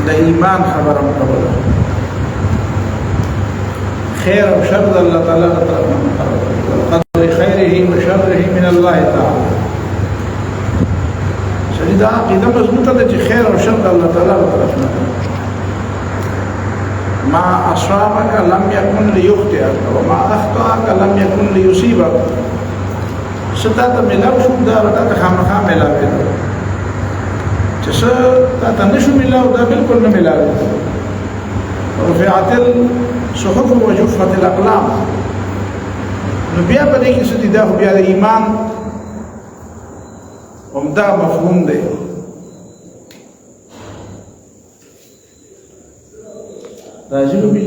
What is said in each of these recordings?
د ایمان خبره کوله خیر او شر د الله تعالی طرفه مقرر قدر خیره و شره من الله تعالی سړي دا عقیده مضبوطه ده چې خیر او شر د الله تعالی طرفه ما أصابك لم يكن ليخطئك وما أخطأك لم يكن ليصيبك ستاته ملاو شو دا ورته خامخا ملاو دي چې ستاته نشو ملاو دا بالکل نه ملاو رفعت الصحف وجفت الأقلام نو بیا په دې کې څه دي دا بیا د ایمان عمده مفهوم دی راځي نو به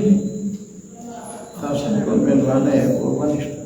تاسو په مېلمانه یې قرباني شته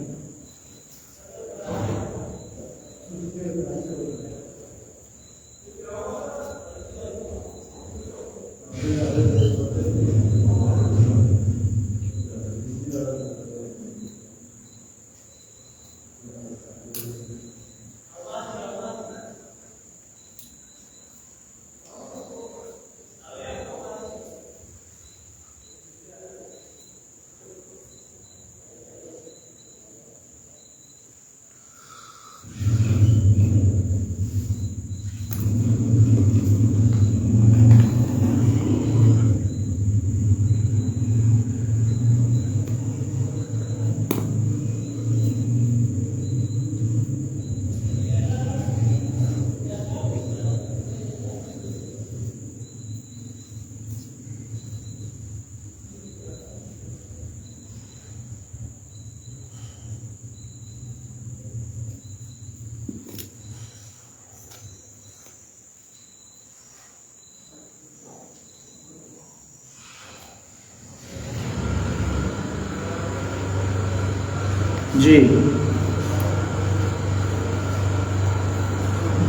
جی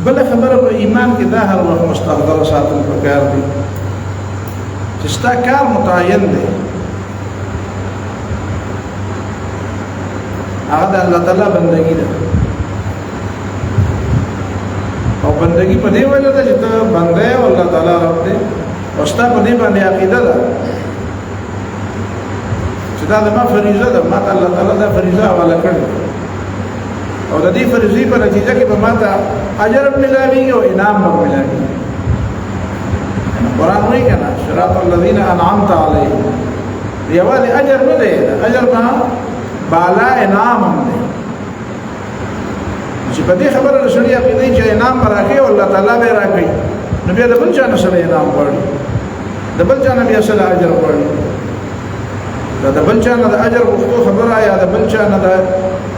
بل خبره په ایمان کې دا هر وخت مستحضر ساتل پکار دي چې ستا کار متعین دی هغه د الله تعالی بندګي ده او بندګي په دې وجه ده چې ته بنده او الله تعالی رب دی او ستا په دې باندې عقیده ده دا د ما فریضه ده ما ته الله تعالی دا فریضه حواله کړې او د دې فریضې په نتیجه کې به ما ته اجر ملاوي او انعام به ملاوي قرآن وایي کنه صراط الذين انعمت عليهم یوازې اجر نه دی اجر نه بالا انعام هم دی چې په دې خبره رسول الله په دې چې انعام راکړي او الله تعالی به راکړي نو بیا د بل چا نه سره انعام غواړي د بل چا نه بیا سره اجر غواړي دا بل چا نه د اجر غوښتو خبره یا د بل چا نه د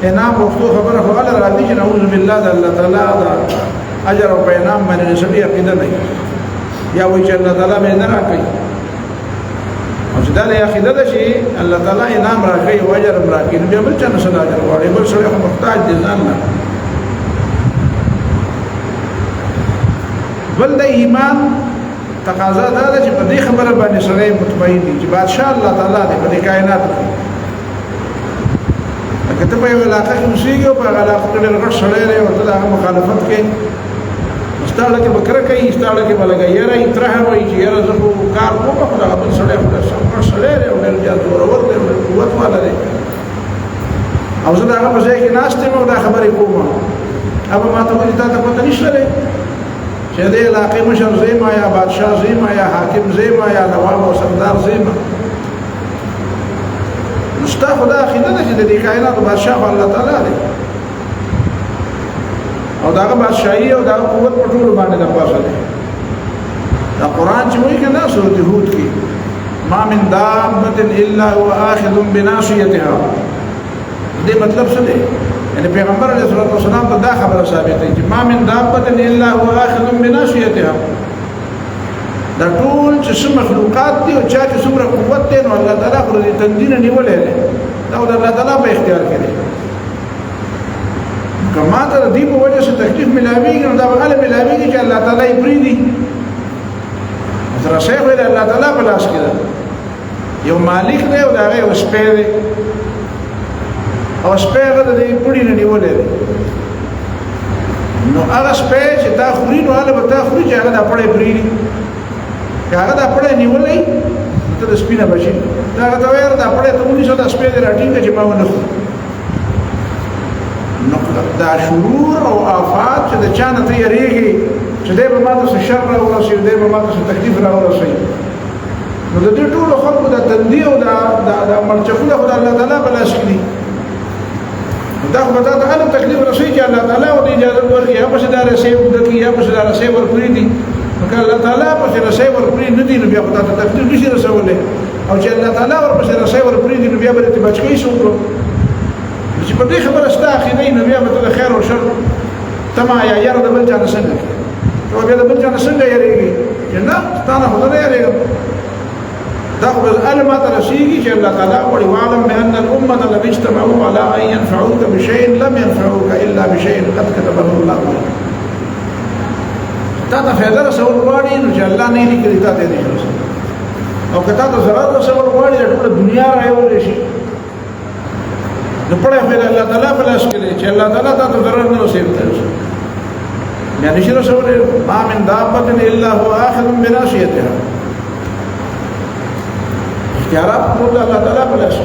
انعام غوښتو خبره خو الله راځي چې نعوذ بالله د الله تعالی د اجر او انعام باندې رسمي عقیده نه یا وایي چې الله تعالی به نه راکړي او چې دا له عقیده ده چې الله تعالی انعام راکړي او اجر راکړي نو بیا بل چا نه سره اجر غواړي بل سره محتاج دي ځان نه بل د ایمان تقاضا دا ده چې په دې خبره باندې سره مطمئن دي چې بادشاہ الله تعالی دې په دې کائنات کې لکه ته په یو علاقه کې اوسېږي او په هغه علاقه کې ډېر غټ سړی دی او ته د هغه مخالفت کوې ستاړه کې به کرکه کوي ستاړه کې به لګي یاره یې ترهه وایي چې یاره زه خو کار کوم خو دغه بل سړی خو ډېر غټ سړی دی او ډېر زیات زورور دی او ډېر قوت والا دی او زه د هغه په ځای کې ناست یم او دا خبرې کوم هغه ما ته وایي تا ته پته نشته دی چې دې علاقې مشر زیما یا بادشاہ زیما یا حاکم زیما یا نواب او سردار زیما مستا خدا عقیده ده چې د دې کائنات بادشاہ الله تعالی دی او داغه بادشاہي او داغه قوت په ټول باندې د پاسه دی دا قرآن چې وایي کنه سورۃ هود کې ما من دابة الا هو آخذ بناصيتها دې مطلب څه دی یعنی پیغمبر علیه الصلوۃ والسلام ته دا خبره ثابته چې ما من دابة الا هو آخذ بناصيتها دا ټول چې مخلوقات دي او چا چې څومره قوت دی نو الله تعالی پر دې تنظیم نیولې ده دا د الله تعالی په اختیار کې دی کما ته دې په وجه څه تکلیف ملاويږي نو دا به له ملاويږي چې الله تعالی یې پری دي تر شیخ ویل الله تعالی په لاس کې ده یو مالک دی او دا یو سپیر دی او سپیر دې پړی نه نیولې ده نو هغه سپیر چې دا خوري نو هغه به تا خوري چې هغه د پړې پری دي که هغه دا پړی نیولی ته د سپي نه بچي ته هغه ته وایه دا پړی ته ونیسه دا سپی دې راټینګه چې ما ونه خوري نو دا شرور او آفات چې د چا نه ته یېرېږي چې دی به ما ته څه شر راورسوي دی به ما ته څه تکلیف راورسوي نو د دې ټولو خلکو د تندي او د مرچکونه خو د الله تعالی په لاس کې دي دا خو به تا ته هلته تکلیف رسوي چې الله تعالی ورته اجازه ورکړي یا پسې دا رسۍ اوږده کړي یا پسې دا رسۍ ورپرېږدي نو که الله تعالی پسې رسۍ ورپرېږدي نه دي نو بیا خو تا ته تکلیف نشي رسولی او چې الله تعالی ورپسې رسۍ ورپرېږدي نو بیا به درته بچ کوي څه وکړو چې په دې خبره ستا عقیده وي نو بیا به ته د خیر او شر تمه یا یاره د بل چا نه څنګه کوې ته بیا د بل چا نه څنګه یېرېږي چې نه ستا نه خو زه نه یېرېږم دا خو بل ما ته رسېږي چې الله تعالی غواړي واعلم بأن الأمة لو اجتمعوا على أن ينفعوك بشيء لم ينفعوك إلا بشيء قد كتبه الله لك تا ته فایده رسول غواړي نو چې الله نه یې لیکلي تا ته یې نشي رسولی او که تا ته ضرر رسول غواړي د ټوله دنیا رایولی شي نو پړی خو یې د الله تعالی په لاس کې دی چې الله تعالی تا ته ضرر نه رسوي ته رسوي بیا نشي رسولی ما من دابة إلا هو آخذ بناصيتها اختیارات ټول د الله تعالی په لاس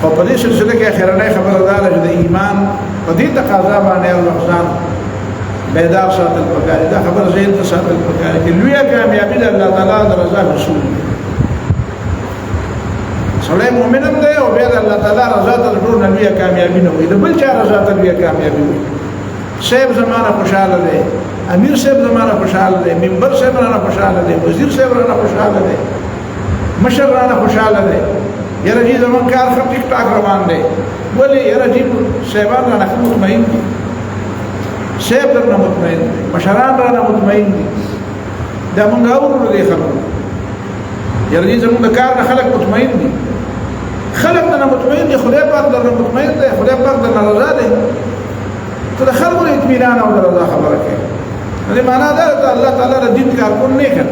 او په دې سلسله کې اخرنۍ خبره دا ده چې د ایمان په دې تقاضا باندې ځان بیدار ساتل پکار دا خبره ذهن ته ساتل پکار چې لویه کامیابي د الله تعالی د رضا حصول سړی مؤمن هم دی او بیا د الله تعالی رضا ته ټول لویه کامیابي نه وي د بل چا رضا ته لویه کامیابي وي صاحب زمانه خوشاله دی امیر صاحب زمانه خوشاله دی منبر صاحب رانه خوشاله دی وزیر صاحب رانه خوشاله دی مشر رانه خوشاله دی یاره جی زمان کار خب ټیک ټاک روان دی ولی یاره جی صاحبان رانه مطمئن دي صاحب رانه مطمئن دي مشران رانه مطمئن دي دا مونږ اورو دي خبره یاره جی زمون د کار نه خلک مطمئن دي خلک نه مطمئن دي خدای پاک درنه مطمئن دی خدای پاک درنه رضا دی ته د خلکو اطمینان او رضا خبره کوي دې معنا دا الله تعالی د دین کارکون نه کړ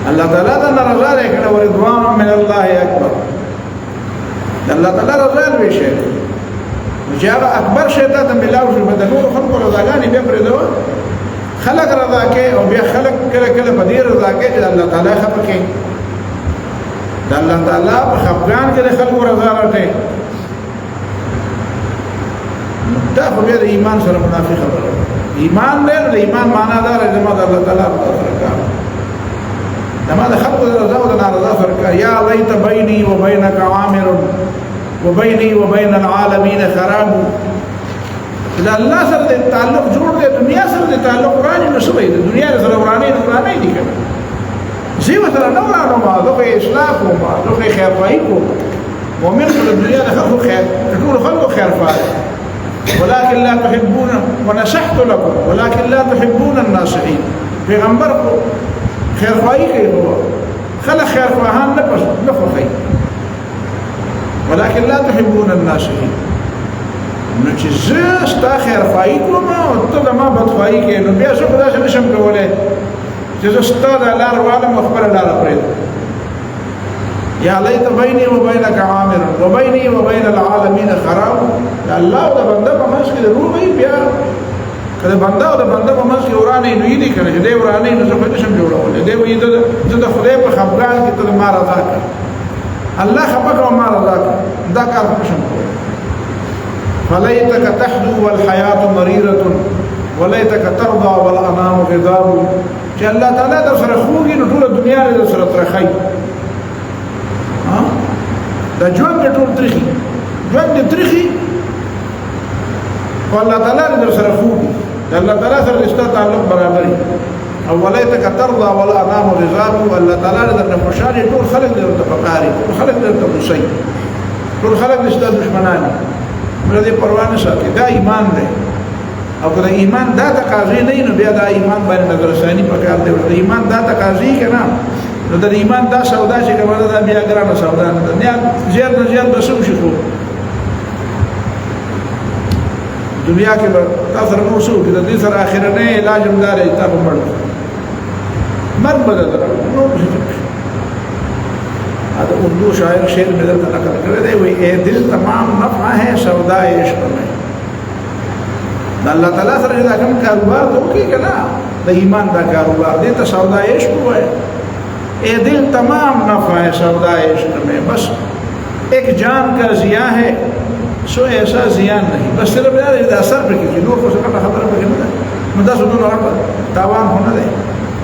الله تعالی دا رضا لري او رضوان من الله اکبر الله تعالی رضا لري شي چې هغه اکبر شي ته ملاو شي بدل نور خلکو رضاګانی به پرېدو خلق رضا کې او بیا خلق کله کله په دې رضا کې چې الله تعالی خپه کې د الله تعالی په خفقان کې د خلکو رضا راټي دا خو بیا د ایمان سره منافق خبره ایمان دې د ایمان معنا دا دی چې ما د الله تعالی رضا سره کار لما د خلکو رضا او د نارضا سره کار یا لیت بیني وبینک عامر وبیني وبین العالمین خراب دا الله سره د تعلق جوړ دی دنیا سره د تعلق ورانی نو شوی د دنیا سره ورانی نه ورانی دي کنه زی وسره نو ورانو ما دغه اصلاح کوم دغه خیر پای کوم مؤمن په دنیا د خلکو خیر ټول خلکو خیر پای ولكن لا تحبون ونصحت لكم ولكن لا تحبون الناصحين پیغمبر کو خیر پای کوي هو خلک خیر پاهان نه خوښي ولكن لا تحبون الناصحين نو چې زه ستا خیر خواهی کوم او ته د ما بدخواهی کوې نو بیا زه خو داسې نشم کولی چې زه ستا دا لار والم او خپله لاره پرېږدم یا لیت بیني وبینک عامر وبیني وبین العالمین خراب د الله او د بنده په منځ کې د روح وي بیا که د بنده او د بنده په منځ کې ورانې نو یې دي که نه چې دی ورانې نو زه خو نشم جوړولی دی وایي زه د خدای په خفګان کې ته د ما رضا کړه الله خفه کړه ما رضا کړه دا کار خو نشم کولی فليتك تحدو والحياة مريرة وليتك ترضى والأنام غضاب چې الله تعالی در سره خوږي نو ټول دنیا در سره ترخی دا ژوند ټول ترخی ژوند ترخی والله تعالی در سره خوږي الله تعالی سره رشتہ تعلق برابرۍ او وليتك ترضى والأنام غضاب والله تعالی در خوشالي ټول خلق در تفقاري ټول خلق در تبصي ټول خلق رشتہ دشمنانی دې پروا نه ساتي دا ایمان دی او که ایمان دا تقاضی نه نو بیا دا ایمان باندې نظر ثاني پکار دی د ایمان دا تقاضی کنه نو د ایمان دا سودا چې کومه دا بیا ګرانه سودا نه ده زیات نه زیات بسو شي خو دنیا کې تاسو نو شو چې د دې سره اخرنه علاج هم دار ته مړ مرګ بدل نو هذا اردو شاعر شعر میں درد نقل کر رہے وہی اے دل تمام نفع ہے سودا عشق میں اللہ تعالیٰ سر دا کم کاروبار تو کی کنا دا ایمان دا کاروبار دیتا سودا عشق ہوا ہے. اے دل تمام نفع ہے سودا عشق میں, بس ایک جان کا زیاں ہے, سو ایسا زیان نہیں, بس صرف دا اثر پر کی نور کو سکتا خبر پر کی مدد مدد سدون اور تاوان ہونا دے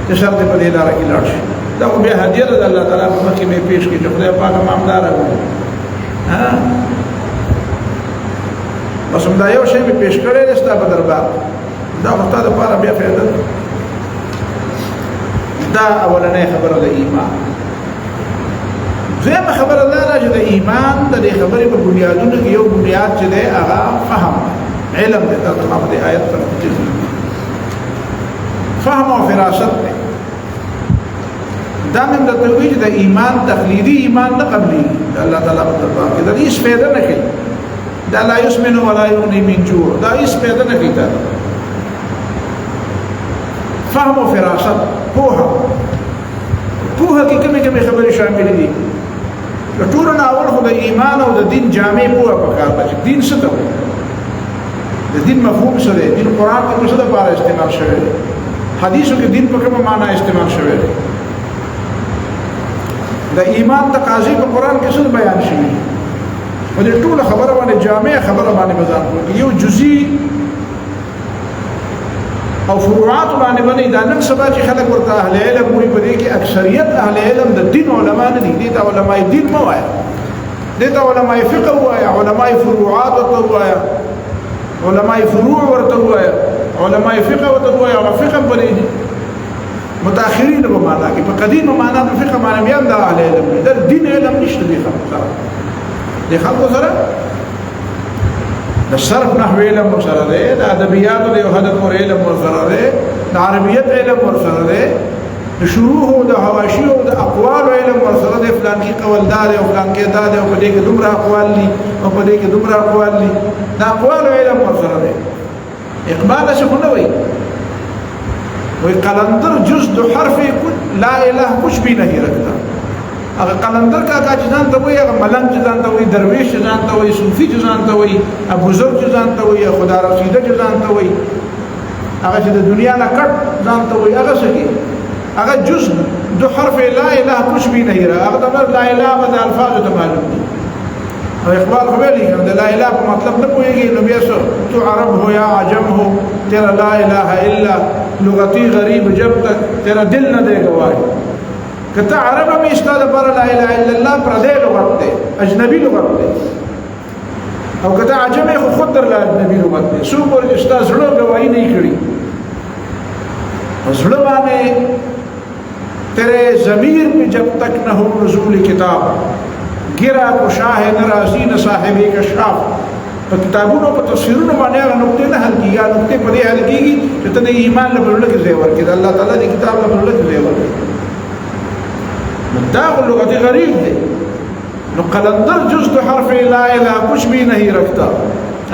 کہ شرط پر ادارہ کی لڑش دا کو بے حدیت دا اللہ تعالیٰ پر مکی میں پیش کی جو خدا پاک مامدار ہے. بس ہم دا یو شئی میں پیش کرے رستا بدربار دا خطا دا پارا بیا فیدہ دا اولنے خبر دا ایمان. زیم خبر اللہ را جدا ایمان دا دے خبری پر بنیادون کی یو بنیاد چدے آغا فهم علم دے ترتمام دے آیت پر جزی فهم و فراست دے دا من دا تویج دا ایمان تخلیدی ایمان دا قبلی دا اللہ تعالیٰ بدربار کی دا اس فیدہ نکی دا لا یسمن ولا یغنی من جوع دا اس پیدا نکیتا. فهم و فراست پوها پوها کی کمی کمی خبری شامل دی ٹورن اول خود ایمان او دا دین جامع پوها پکار دا دین ستا ہو دا دین مفہوم سدے دین قرآن پر سدا پارا استعمال شوئے حدیثوں کے دین پر کم معنی استعمال شوئے دا ایمان تقاضی پر قرآن کے سد بیان شوئے ولی طول خبر بانے جامع خبر بانے بزان کو یو جزی او فروعات بانے بنے دانک سبا چی خلق ورطا اہل علم ہوئی بدے کہ اکثریت اہل علم دا دین علماء نہیں دیتا علماء دین مو آیا دیتا علماء فقہ ہوا آیا علماء فروعات ورطا آیا علماء فروع ورطا آیا علماء فقہ ورطا آیا اور فقہ بنے متاخرین بمانا کہ پا قدیم مانا دا فقہ مانا بیان دا اہل علم در دین علم نشت دی خلق دے خلقو سرا دا صرف نحو علم ورسرا دے دا ادبیات دے وحدت ور علم ورسرا دے دا عربیت علم ورسرا دے دا شروح دا حواشی دا اقوال علم ورسرا دے فلان کی قول دا دے فلان کی دا دے و پدے کے دمرا اقوال لی و پدے کے دمرا اقوال لی دا اقوال علم ورسرا دے. اقبال سے خنوئی وی قلندر جز دو حرف لا الہ کچھ بھی نہیں رکھتا. اگر قلندر کا چیزان تا ہوئی اگر ملنگ چیزان تا ہوئی درویش چیزان تا ہوئی صوفی چیزان تا ہوئی بزرگ چیزان تا ہوئی خدا رسیدہ چیزان تا ہوئی اگر چیز دنیا نا کٹ چیزان تا ہوئی اگر سکی اگر جز دو حرف لا الہ کچھ بھی نہیں رہا اگر تمہر لا الہ بدا الفاظ تو معلوم دی. اور اقبال خبری کہ لا الہ کو مطلب نہ پوئے گی نبی ایسو تو عرب ہو یا عجم ہو تیرا لا الہ الا لغتی غریب جب تک تیرا دل نہ دے گواہی کتا عرب میں استاد پر لا الہ الا اللہ پردے لغت دے اجنبی لغت دے او کتا عجم خود در لا اجنبی لغت دے سو پر استاد زڑو گواہی نہیں کری زڑو بانے تیرے ضمیر پہ جب تک نہ ہو نزول کتاب گرا کو شاہ نرازی نہ صاحب کشاف کتابوں پر تفسیروں بانے اگر نقطے نہ حل کی گا نقطے پر یہ حل کی گی کہ تنے ایمان لبرلہ کے زیور کی اللہ تعالیٰ نے کتاب لبرلہ کے زیور کی مداغ لغت غریب دے نو قلندر جز تو حرف لا الہ کچھ بھی نہیں رکھتا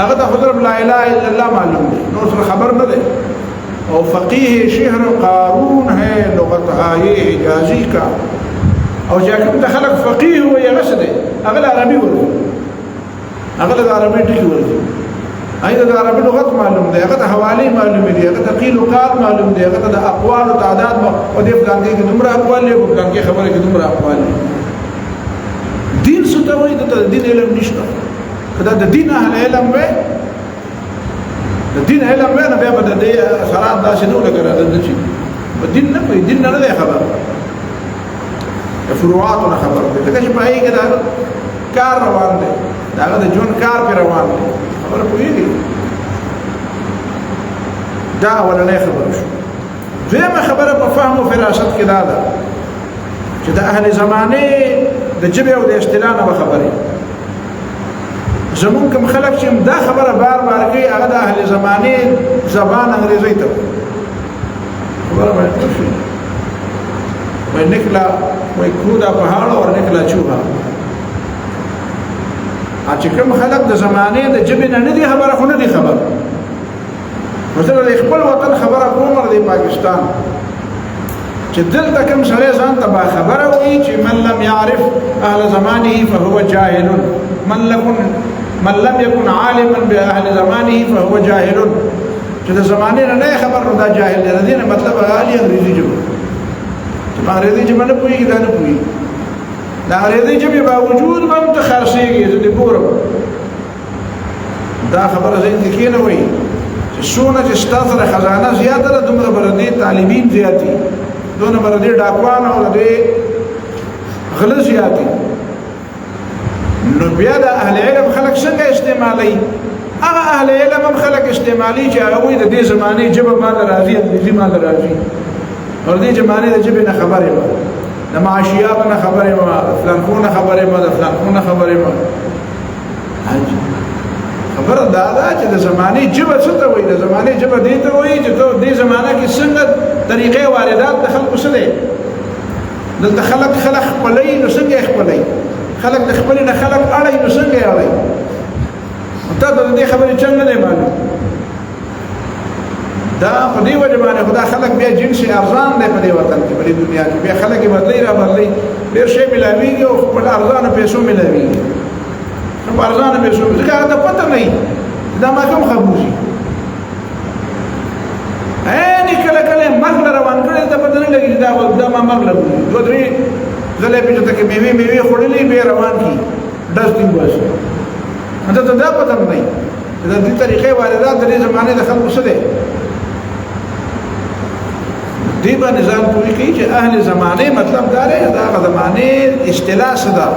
اگر تا خدرب لا الہ الا اللہ معلوم دے نو اس خبر نہ دے. اور فقیہ شہر قارون ہے لغت آئے حجازی کا اور جاکم تخلق فقیہ ہوئے یا غس دے اگر عربی ورگی اگر عربی ٹکی ورگی اگر عربی لغت معلوم دے اگر حوالی معلوم دے اگر قیل و قال معلوم دے اگر اقوال و تعداد و دے فلان کے دمرہ اقوال لے فلان کے خبر کے دمرہ اقوال لے دین ستا ہوئی تو دین علم نشتا کدا دین اہل علم میں دین علم میں نبی بدا دے اثرات دا سنو لگر ادن چی دین نہ کوئی دین نہ دے خبر فروعات نہ خبر دے تکش پائی کہ دا کار روان دے دا جون کار پہ روان دے خبر کوئی نہیں دا ولنے خبر شو دویم خبر پا فهم و فراست کی دادا چی دا اہل زمانے دا جبه و دا اشتلانا بخبری زمون کم خلق چیم دا خبر بار بار کی اگر دا اہل زمانے زبان انگریزی تا خبر باید کشی وی نکلا وی کودا پہاڑا اور نکلا چوہا آچی کم خلق دا زمانے دا جبه ندی خبر خو ندی خبر مثلا اخبر وطن خبر عمر دی پاکستان چی دل تا کم سرے زان تا با خبر ہوئی چی من لم يعرف اہل زمانه فهو جاہل من لم يكن عالما بأهل زمانه فهو جاهل چې د زمانه نه خبر نو دا جاهل دی. دې نه مطلب غالي انګریزي ژبه چې په انګریزي ژبه نه پوهیږي دا نه پوهیږي. د انګریزي ژبې باوجود هم ته خرڅېږي. زه دې ګورم دا خبره ذهن کې نه وایي چې څونه چې ستاسو سره خزانه زیاته ده دومره به دې طالبین زیات دي، دومره به دې ډاکوان او دې غله زیات دي. نو بیا د اهل علم خلک څنګه استعمالوي؟ هغه اهل علم هم خلک استعمالي چې هغوی د دې زمانې ژبه باندې راځي، انګریزي باندې راځي، او د دې زمانې د ژبې نه خبرې وه، د معاشیاتو نه خبرې وه، د فلانکو نه خبرې وه، د فلانکو نه خبرې وه. خبره دا ده چې د زمانې ژبه څه ته وایي؟ د زمانې ژبه دې ته وایي چې ته دې زمانه کې څنګه طریقې واردات د خلکو څه دی؟ دلته خلک خپلوي، نو څنګه یې خپلوي؟ خلک د خپلې نه خلک اړوي، نو څنګه یې اړوي؟ ته د دې خبرې چل نه دی معلوم. دا په دې وجه باندې خو دا خلک بیا جنس ارزان دی په دې وطن کې، په دې دنیا کې بیا خلک یې بدلوي را بدلوي، ډېر شی میلاوېږي او خپل ارزانه پیسو میلاوېږي. نو په ارزانه پیسو ځکه هغه ته پته نه وي دا ما کوم خربوزي کله کله مغله روان کړی ته پته نه لګي دا ما مغله بولي. دوه درې ځلې پېژنده کې میوې خوړلې بیا روان کي ډز دي باسي. انته ته دا پته نه وي چې د دې طریقې واردات د دې زمانې د خلکو څه دی. دې باندې ځان پوهې کوي چې اهل زمانې مطلب دا دی دا هغه زمانې اصطلاح څه ده،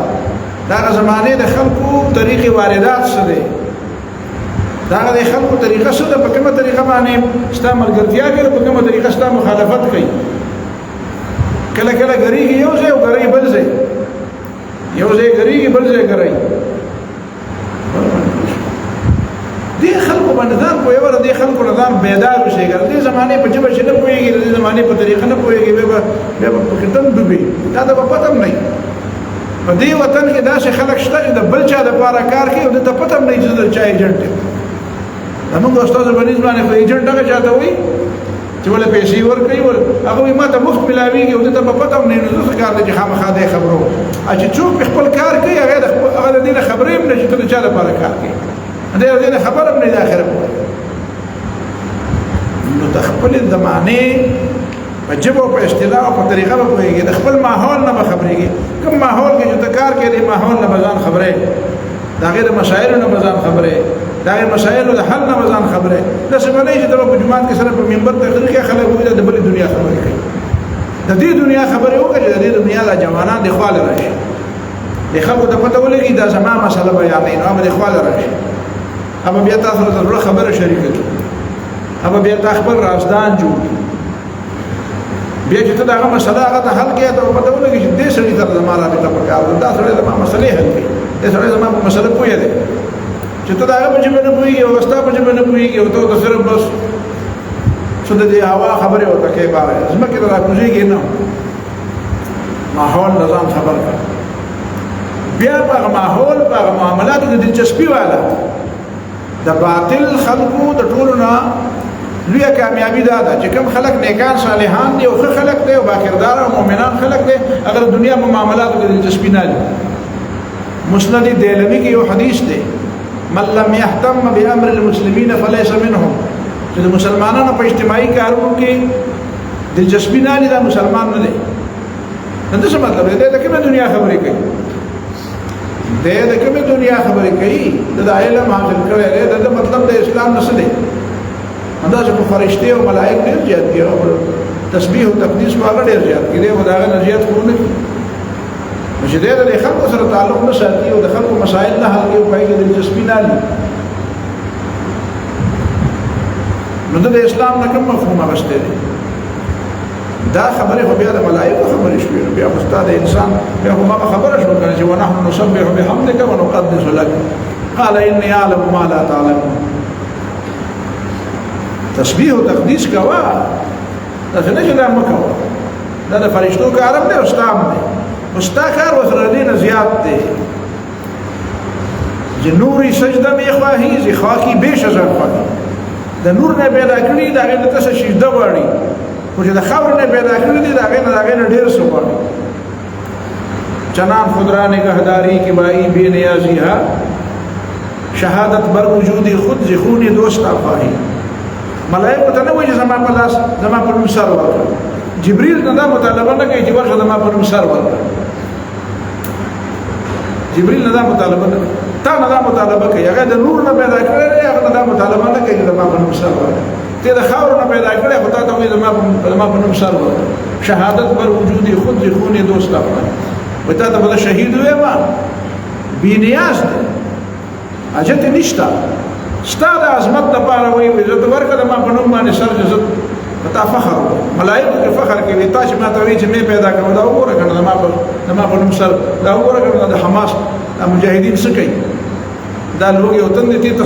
دا هغه زمانې د خلکو طریقې واردات څه دی، دا هغه د خلکو طریقه څه ده، په کومه طریقه باندې ستا ملګرتیا کوي، په کومه طریقه ستا مخالفت کوي. کله کله ګریږي یو ځای او ګرایي بل ځای، یو ځای ګریږي بل ځای ګرایي. دې خلکو باندې ځان پوهېږي، دې خلکو نه ځان بیدار وشي. دې زمانې په ژبه چې نه پوهېږي، دې زمانې په طریقه نه پوهېږي، بیا به پکې دم ډوبي. دا د به پته هم نه وي. په دې وطن کې داسې خلک شته چې د بل چا دپاره کار کوي او دې ته پته هم نه وي چې د چا ایجنټ دی. زمونږ استادو په نسبت باندې خو ایجنټ هغه چاته وایي چې ولې پیسې ورکوي، هغه وایي ما ته مفت میلاوېږي او دې ته به پته هم نه وي. نو څه کار دی چې خامخا دې خبرو چې څوک خپل کار کوي هغه د دې نه خبرې هم نه چې ته د چا لپاره کار کوي، دې نه خبر هم نه دی اخر پورې. نو د خپل زمانې په ژبه او په اصطلاح او په طریقه به پوهېږي، د خپل ماحول نه به خبرېږي. کوم ماحول کې چې ته کار کوې دې ماحول نه به ځان خبرې، د هغې د مسایلو نه به ځان خبرې، د هغې مسایلو د حل نه به ځان خبرې. داسې به نه وي چې ته به په جومات کې سره په منبر تقریر کې خلک وایي د بلې دنیا خبرې کوي. د دې دنیا خبرې وکړه چې د دې دنیا دا جوانان د خواله راشي، د خلکو ته پته ولګي دا زما مسله بیانوي، نو هغه د خواله راشي. اما بیا تاسو سره ضرورت خبره شریکه کی، اما بیا تاسو خپل رازدان جوړ بیا چې ته دا مسله هغه ته حل کړې ته پته ولګي چې دې سړي ته زما رابطه پکار ده، دا سړی زما مسلې حل کوي، دې سړی زما په مسله پوهه دی. چې ته دا هغه په ژبه نه پوهېږي او ستا په ژبه نه پوهېږي او ته صرف بس څه د دې هوا خبرې ورته کوې باره ځمکې ته راکوزېږي نه، ماحول نظام خبر کړه. بیا په هغه ماحول په هغه معاملاتو کې دلچسپي والا د باطل خلقو د ټولو نه لویه کامیابي دا ده چې کوم خلک نیکان صالحان دي او ښه خلک دی او باکردار او مؤمنان خلک دی، هغه د دنیا په معاملاتو کې دلچسپي نه لري. مسند دیلمي کې یو حدیث دی من لم يهتم بامر المسلمین فليس منهم، چې د مسلمانانو په اجتماعي کارونو کې دلچسپي نه لري دا مسلمان نه دی. نو څه مطلب دی؟ د کومه دنیا خبرې کوي؟ د کومه دنیا خبرې کوي؟ د علم حاصل کړی دی، د مطلب د اسلام نه څه دی؟ دا چې په فرشتې او ملائک ډېر زیات دي او تسبیح او تقدیس هغه ډېر زیات دي او د هغه نه زیات خو نه کوي. نو چې دی د خلکو سره تعلق نه ساتي او د خلکو مسایل نه حل کوي او پای کې دلچسپي نه لري، نو د اسلام نه کوم مفهوم اخیستی دی؟ دا خبرې خو بیا د ملائکو خبرې شوې، نو بیا خو ستا د انسان بیا خو هغه خبره شوه که نه چې ونحن نسبح بحمدک ونقدس لک قال انی اعلم ما لا تعلمون. تسبیح او تقدیس کوه، داسې نه چې دا مه کوه، دا د فرشتو کار هم دی او ستا هم دی، خو ستا کار ورسره دې نه زیات دی. چې نوري سجده مې خواهي زه خاکي بیش از آن خواهي، د نور نه پیدا کړي د هغې نه ته څه سجده غواړي، خو چې د خاورې نه پیدا کړي دي د هغې نه ډېر څه غواړي. چنان خود را نگهداری که بائی بے نیازی ها شهادت بر وجود خود ز خون دوست خواهی. ملائکه ته نه وایي زما په لاس زما په نوم سر ورکړه جبريل نه دا مطالبه نه کوي چې ورشه زما په نوم سر ورکړه جبريل نه دا مطالبه نه تا نه دا مطالبه کوي هغه د نور نه پیدا کړی هغه دا مطالبه نه کوي زما په نوم سر ورکړه ته د خاور نه پیدا کړی خو تا ته وایي زما په نوم سر ورکړه شهادت بر وجودی خود خون دوست اپنا وتا ته بل شهید وې ما بینیاز اجت نشتا ستاد عظمت لپاره وي عزت ورکړه ما په نوم باندې سر عزت پتا فخر ملائکه کې فخر کوي تاسو ما ته وی چې مې پیدا کړو دا وګوره کنه ما په نوم سر دا وګوره کنه د حماس مجاهدین څه کوي دا لوګي وطن دې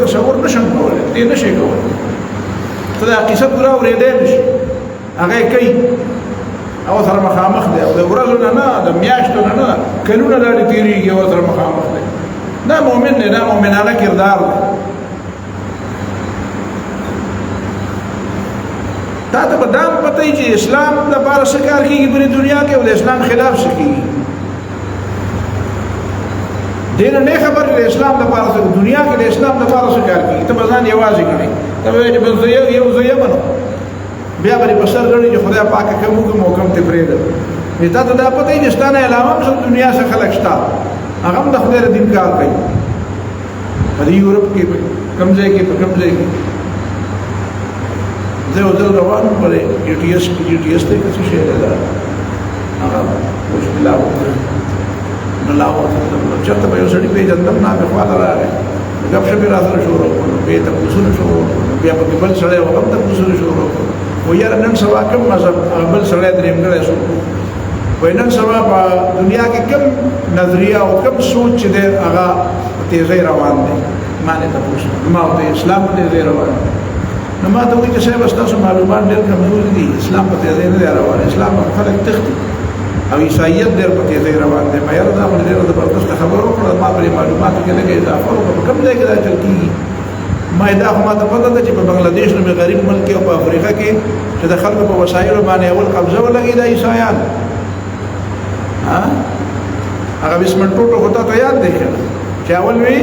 تصور نشم کولای دې نشي کولای خدای قصه پورا ورېدل شي هغه کوي او سره مخامخ دی او د ورځو نه د میاشتو نه کلونه لري تیریږي او سره مخامخ دی دا مؤمن نه دا مؤمنانه کردار دی تا ته په دام پته چې اسلام لپاره څه کار کیږي په دنیا کې او د اسلام خلاف څه کیږي دین نه خبر د اسلام لپاره څه دنیا کې د اسلام لپاره څه کار کیږي ته ځان یوازې کړي ته وایې چې بل یو زه یمنو بیا به په سر غړي چې خدای پاک کوم کم ته پرېږده تا ته دا پته چې ستانه علاوه هم دنیا څخه خلک شته هغه هم د خدای د دین کار کوي په یورپ کې کوم ځای کې زه ودل روان په یو ټي اس ته څه شي ده هغه مشکل او نو لاو چرته به یو سړي په جندم نه په خاله راغی غب شپ راځره شروع کړو به ته وصول شروع بیا په بل سره وخت ته وصول شروع کړو و یار نن سبا کوم مذهب بل سره دریم کړی شو وینن سبا په دنیا کې کوم نظریه او کوم سوچ دې هغه تیزی روان دي معنی ته پوښتنه ما د اسلام تیزی روان نو ما ته وایي چې صاحب تاسو معلومات ډېر کمزوري دي اسلام په تیزی نه روان اسلام په خلک تختی او عیسایت ډېر په تیزی روان دي ما یاره دا باندې ډېر زبردست خبرو وکړه ما په معلوماتو کې لږه اضافه وکړه کوم ځای کې دا چل کېږي ما دا خو ما ته پته ده چې په بنگلاديش نومې غریب ملک او په افریقا کې چې د خلکو په وسایلو باندې اول قبضه ولګي د عیسایان هغه بسمن ټوټو هوتا ته یاد دی چې اول وی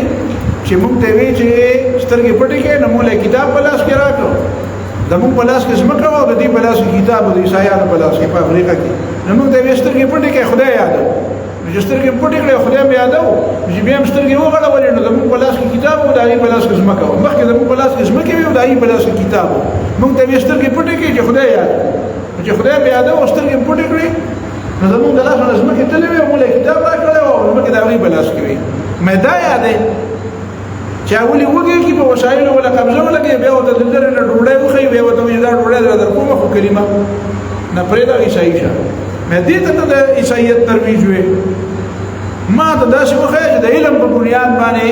چې موږ ته وی چې سترګې پټې کې نو موږ کتاب په لاس کې راکړو د موږ په لاس کې زمکه او د دې په لاس کې کتاب د عیسایانو په لاس کې په افریقا کې نو موږ ته وی سترګې پټې کې خدای یادو چې سترګې پټې کړې خدای مې یادو چې بیا هم سترګې وغړولې نو د موږ په لاس کې کتاب او د هغې په لاس کې زمکه او مخکې د موږ په لاس کې زمکه وي او د هغې په لاس کې کتاب موږ ته وی سترګې پټې کې چې خدای یادو چې خدای مې یادو او سترګې پټې کړې نو زموږ د لاس نه زمکه تللې وي او موږ کتاب راکړی او زمکه د هغې په لاس کې وي مې دا یادې چې اولي وګي کې په وسایلو ولا قبضه ولګي بیا ورته د لرې نه ډوډۍ وخی بیا ورته وایي دا ډوډۍ در کومه خو کلمه نه پرېږده عیسایي شه مې دې ته د عیسایت ترویج وې ما ته داسې وښیه چې د علم په بنیاد باندې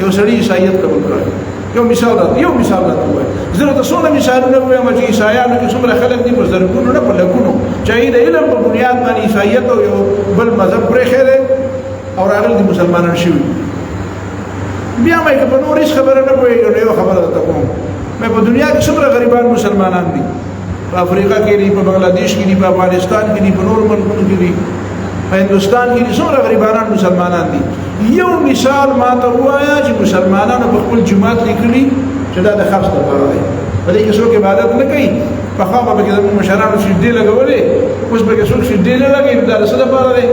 یو سړي عیسایت قبول کړی یو مثال راته ووایه زه درته څومره مثالونه ووایم چې عیسایانو کې څومره خلک دي په زرګونو نه په لکونو چې هغوی د علم په بنیاد باندې عیسایت او یو بل مذهب پرېښی دی او راغلي دي مسلمانان شوي بیا مې که په نور هېڅ خبره نه پوهېږم نو یو خبره درته کوم مې په دنیا کې څومره غریبان مسلمانان دي په افریقا کې دي په بنګلاديش کې دي په افغانستان کې دي په نورو ملکونو کې دي په هندوستان کې دي څومره غریبانان مسلمانان دي یو مثال ما ته ووایه چې مسلمانانو په خپل جومات لیکلي چې دا د خرڅ لپاره دی په دې کې څوک عبادت نه کوي پخوا به پکې زموږ مشرانو سجدې لګولې اوس پکې څوک سجدې نه لګوي دا د څه لپاره دی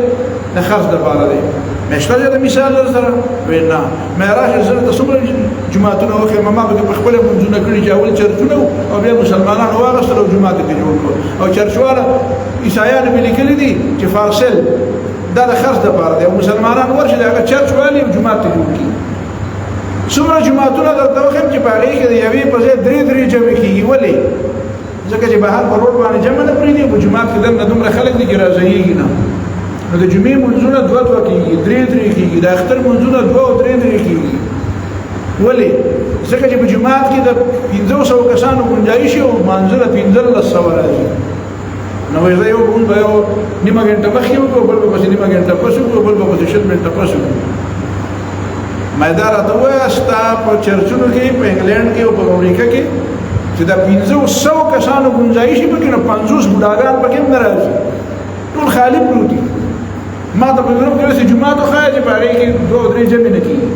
د خرڅ لپاره دی مې شته د مثال سره وینا مې راشه زه ته څومره جوماتونه وښیم ما به په خپله لمونځونه کړي چې اول چرچونه او بیا مسلمانانو واغېستل او جومات یې جوړ کړو او چرچواله عیسایانو مې لیکلي دي چې فارسل دا د خرڅ لپاره دی او مسلمانان ورشي د هغه چرچ والي او جومات ته جوړ کړي څومره جوماتونه درته وښیم چې په هغې کې د یوې په ځای درې جمع کېږي ولې ځکه چې بهر په روډ باندې جمع نه پرېږدي په جومات کې دننه دومره خلک دي چې راځيږي نه نو د جمعې منځونه دوه کېږي درې کېږي د اختر منځونه دوه او درې کېږي ولې ځکه چې په جومات کې د 500 کسانو ګنجایش او منځله 1500 راځي نو زه یو مونږ به یو نیمه ګنټه مخکې وکړو بل به پسې نیمه ګنټه پس وکړو بل به پسې 6 منټه پس وکړو مې دا راته ووایه ستا په چرچونو کې په انګلینډ کې او په امریکا کې چې دا 500 کسانو ګنجایش پکې نو 50 بوډاګان پکې هم نه راځي ټول خالی پروت دي ما ته په یورپ کې چې جمعه ته خایي چې په هغې کې 2 او 3 جمع نه کېږي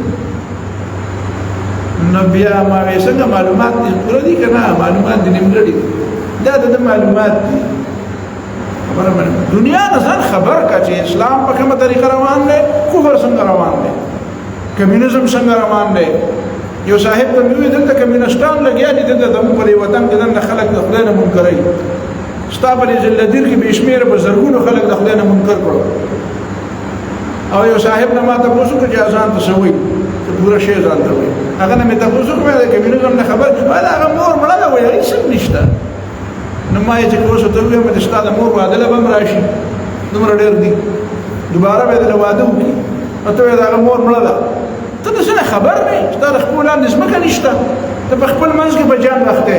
نو بیا ما وې څنګه معلومات دې پوره دي که نه معلومات دې نیمګړي دي دا د معلومات دي خبره منه دنیا نه ځان خبر کا چې اسلام په کومه طریقه روان دی کفر څنګه روان دی کمیونیزم څنګه روان دی یو صاحب ته وی دلته کمیونستان لګیا دي دلته د په وطن کې د خلک د خدای نه منکرای ستا په جلدیر کې به شمیر په زرګونو خلک د خدای نه منکر کړو او یو صاحب نه ماته پوښتنه کوي چې ځان ته سوي پورا شی ځان ته وي هغه نه مې تاسو کومه د کمیونیزم نه خبر ولا هغه مور مړه ده وایي هیڅ نشته نو ما یې چې کوڅه ته ویم چې ستا د مور واده له بم راشي دومره ډېر دي دوباره به د واده وکړي او ته دا مور مړه ده ته د څه خبر نه یې دا خپل لاندې ځمکه نشته ته په خپل منځ کې په جان راخته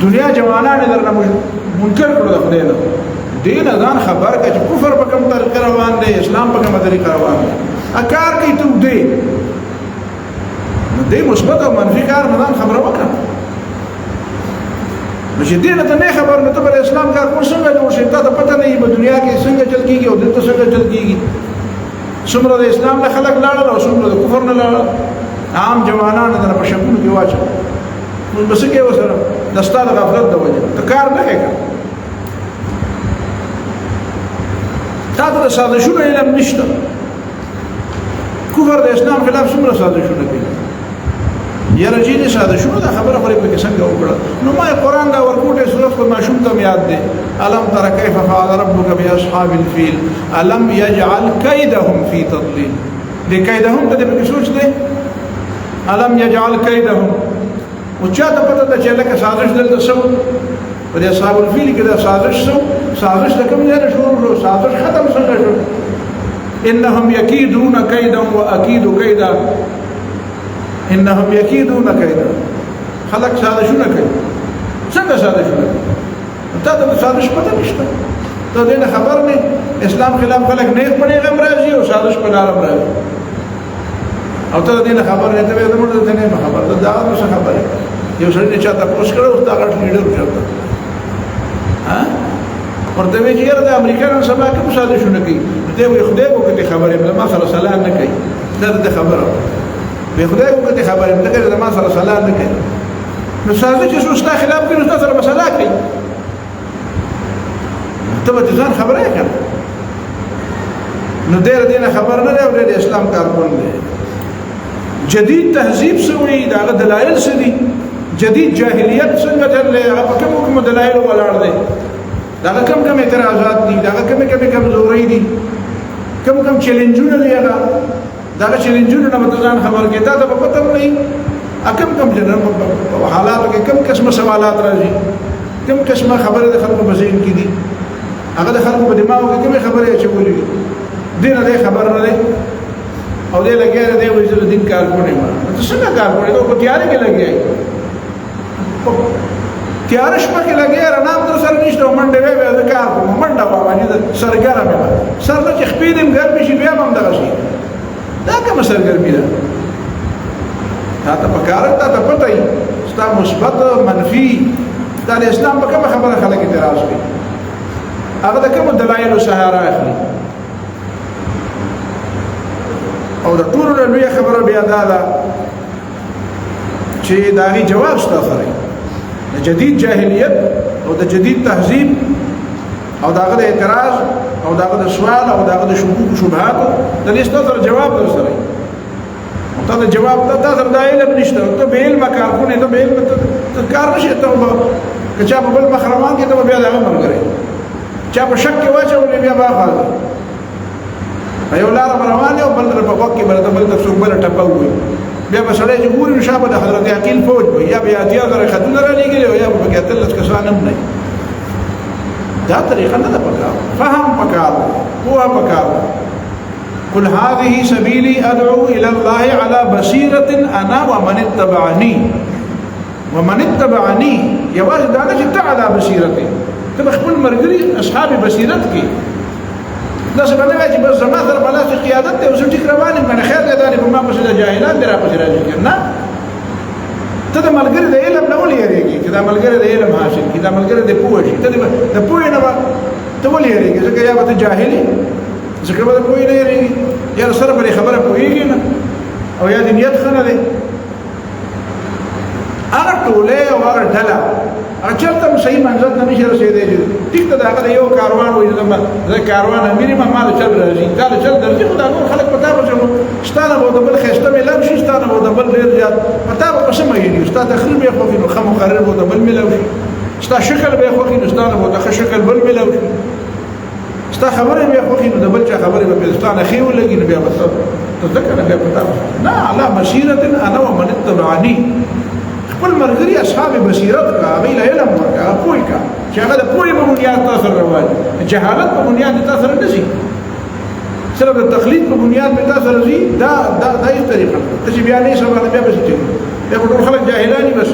دنیا جوانان درنه منکر کړو د خدای نه دین ځان خبر کا چې کفر په کوم طریقه روان دی اسلام په کومه طریقه روان دی اکار کوي ته دې نو دې مثبت او منفي کار نه ځان خبره وکړه چې دې نه ته نه خبر نو ته پر اسلام کار کوم څنګه جوړ شي ته پته نه په دنیا کې څنګه چل کیږي او دلته څنګه چل کیږي څومره د اسلام نه خلک لاړل او څومره د کفر نه لاړل عام جوانان د په شکونو کې واچو نو بس کې وسره د ستاره غفلت د وجه ته کار نه کوي تا ته سازشونه علم نشته کفر د اسلام خلاف څومره سازشونه کوي یاره چې دې سازشونه دا خبره خوري په څنګه وکړه نو ما قرآن دا ورکوټه سورۃ الماشوم ته یاد ده الم تر کیف فعل ربک باصحاب الفیل الم یجعل کیدهم فی تضلیل دې کیدهم ته دې سوچ دې الم یجعل کیدهم او چاته پته ده چې لکه سازش دلته سو پر اصحاب الفیل کې دا سازش سو سازش د کوم ځای شروع شو سازش ختم څنګه شو انهم یکیدون کیدا واکید کیدا انهم یکیدون کیدا خلق سازشونه کوي څنګه سازشونه کوي ته د سازش پته نشته ته دې خبر نه اسلام خلاف خلق نه پړې غم راځي او سازش په لار راځي او ته دې خبر نه ته دې موږ ته نه خبر ده دا څه خبره یو سړی چې تاسو پوښتنه کړو دا غټ لیډر چاته ها ورته وی چې د امریکایانو سبا کې سازشونه کوي ته وي خدای کو کې خبره ما سره سلام نه کوي دا د خبره به خدای کو کې خبره نه کوي ما سره سلام نه کوي نو سازش چې ستا خلاف کوي نو تاسو سره مسله کوي ته به ځان خبره کوي نو ډېر دینه خبر نه دی او د اسلام کارکون دی جدید تهذیب سوی دا دلایل سدي جدید جاهلیت څنګه تللی هغه کوم دلایل ولاړ دی دا کوم اعتراضات دي دا کوم کمزوري دي کوم چیلنجونه دي هغه دا چیلنجونه نه متځان خبر کې دا په پته نه کوم جنرال حالات کې کوم قسم سوالات راځي کوم قسم خبره د خلکو په ذهن کې دي هغه د خلکو په دماغ کې کوم خبره اچولې دي نه خبر نه ده او دې لګیا دی وایي چې دین کار کوي ما ته څنګه کار کوي ته په تیارې کې لګیا تیار شپه کې لګیا رڼا تر سره نشته منډه وې د کار کوم منډه باندې سرګرمه سر نه چې خپې دې ګرمي شي بیا هم دغه شي دا کوم سرګرمي ده تا ته پکاره تا ته پته ای ستا مثبت منفي دا د اسلام په کومه خبره خلک اعتراض کوي هغه د کوم دلایل سهارا اخلي او د ټولو لوی خبره بیا دا ده چې دا غي جواب شته سره د جدید جاهلیت او د جدید تهذیب او داغه د اعتراض او داغه د سوال او داغه د شکوک شبهات د لیست سره جواب در سره ته د جواب ته در د علم نشته ته به علم کارونه ته به علم ته کار نشته ته که چا په بل مخرمان کې ته بیا دا مرګره چا په شک کې واچولې بیا با فاضل ایو لار روانه او بل په وخت کې بل څوک بل ټپاوي بیا به سړی چې ګوري شابه د حضرت عقیل فوج وي یا بیا اتیا زره خدونه را لېږلي او یا به کې اتلس کسان هم نه دا طریقه نه ده پکار فهم پکار هو پکار قل هذه سبيلي ادعو الى الله على بصيره انا ومن اتبعني یواز دا نه چې ته على بصيره ته خپل مرګري اصحاب بصیرت کې دا څه باندې چې بس زما سره بلا چې قیادت ته اوسې ټیک روانم کنه خیر دی دا په ما په څه جاهلان درا په راځي کنه ته د ملګری د علم نه ولېږي چې دا ملګری د علم حاصل کی دا ملګری د پوهه شي ته د پوهه نه ته ولېږي ځکه یا به جاهلی ځکه به پوهه نه لري یا سره به خبره پوهیږي نه او یا د نیت خنه ده هغه ټوله او هغه ډله هغه چېرته هم صحیح منزل ته نشي رسېدلی ټیک ده د هغه د یو کاروان وایي زه کاروان امیر یم ما د چل راځي تا د چل درځي خو دا نور خلک په تا پسې ستا نه به د بل ښایسته میلاو شي ستا نه به د بل ډېر زیات په تا به په څه مګېږي ستا تخریب یې خوښي نو ښه مقرر به د بل میلاو شي ستا شکل به یې خوښي نو ستا نه به د ښه شکل بل میلاو شي ستا خبرې به یې خوښي نو د بل چا خبرې به ستا نه ښې ولګي نو بیا به ته ځکه نه بیا په تا نه علی بصیرة انا ومن اتبعني خپل ملګري اصحاب بصیرت کا هغوی له علم ورکړه هغه پوه کا چې هغه د پوهې په بنیاد تا سره روان دي جهالت په بنیاد تا سره نه ځي صرف د تقلید په بنیاد په تا سره ځي دا هیڅ طریقه ده ته چې بیا نه سبا بیا به څه کوي بیا به ټول خلک جاهلان دي بس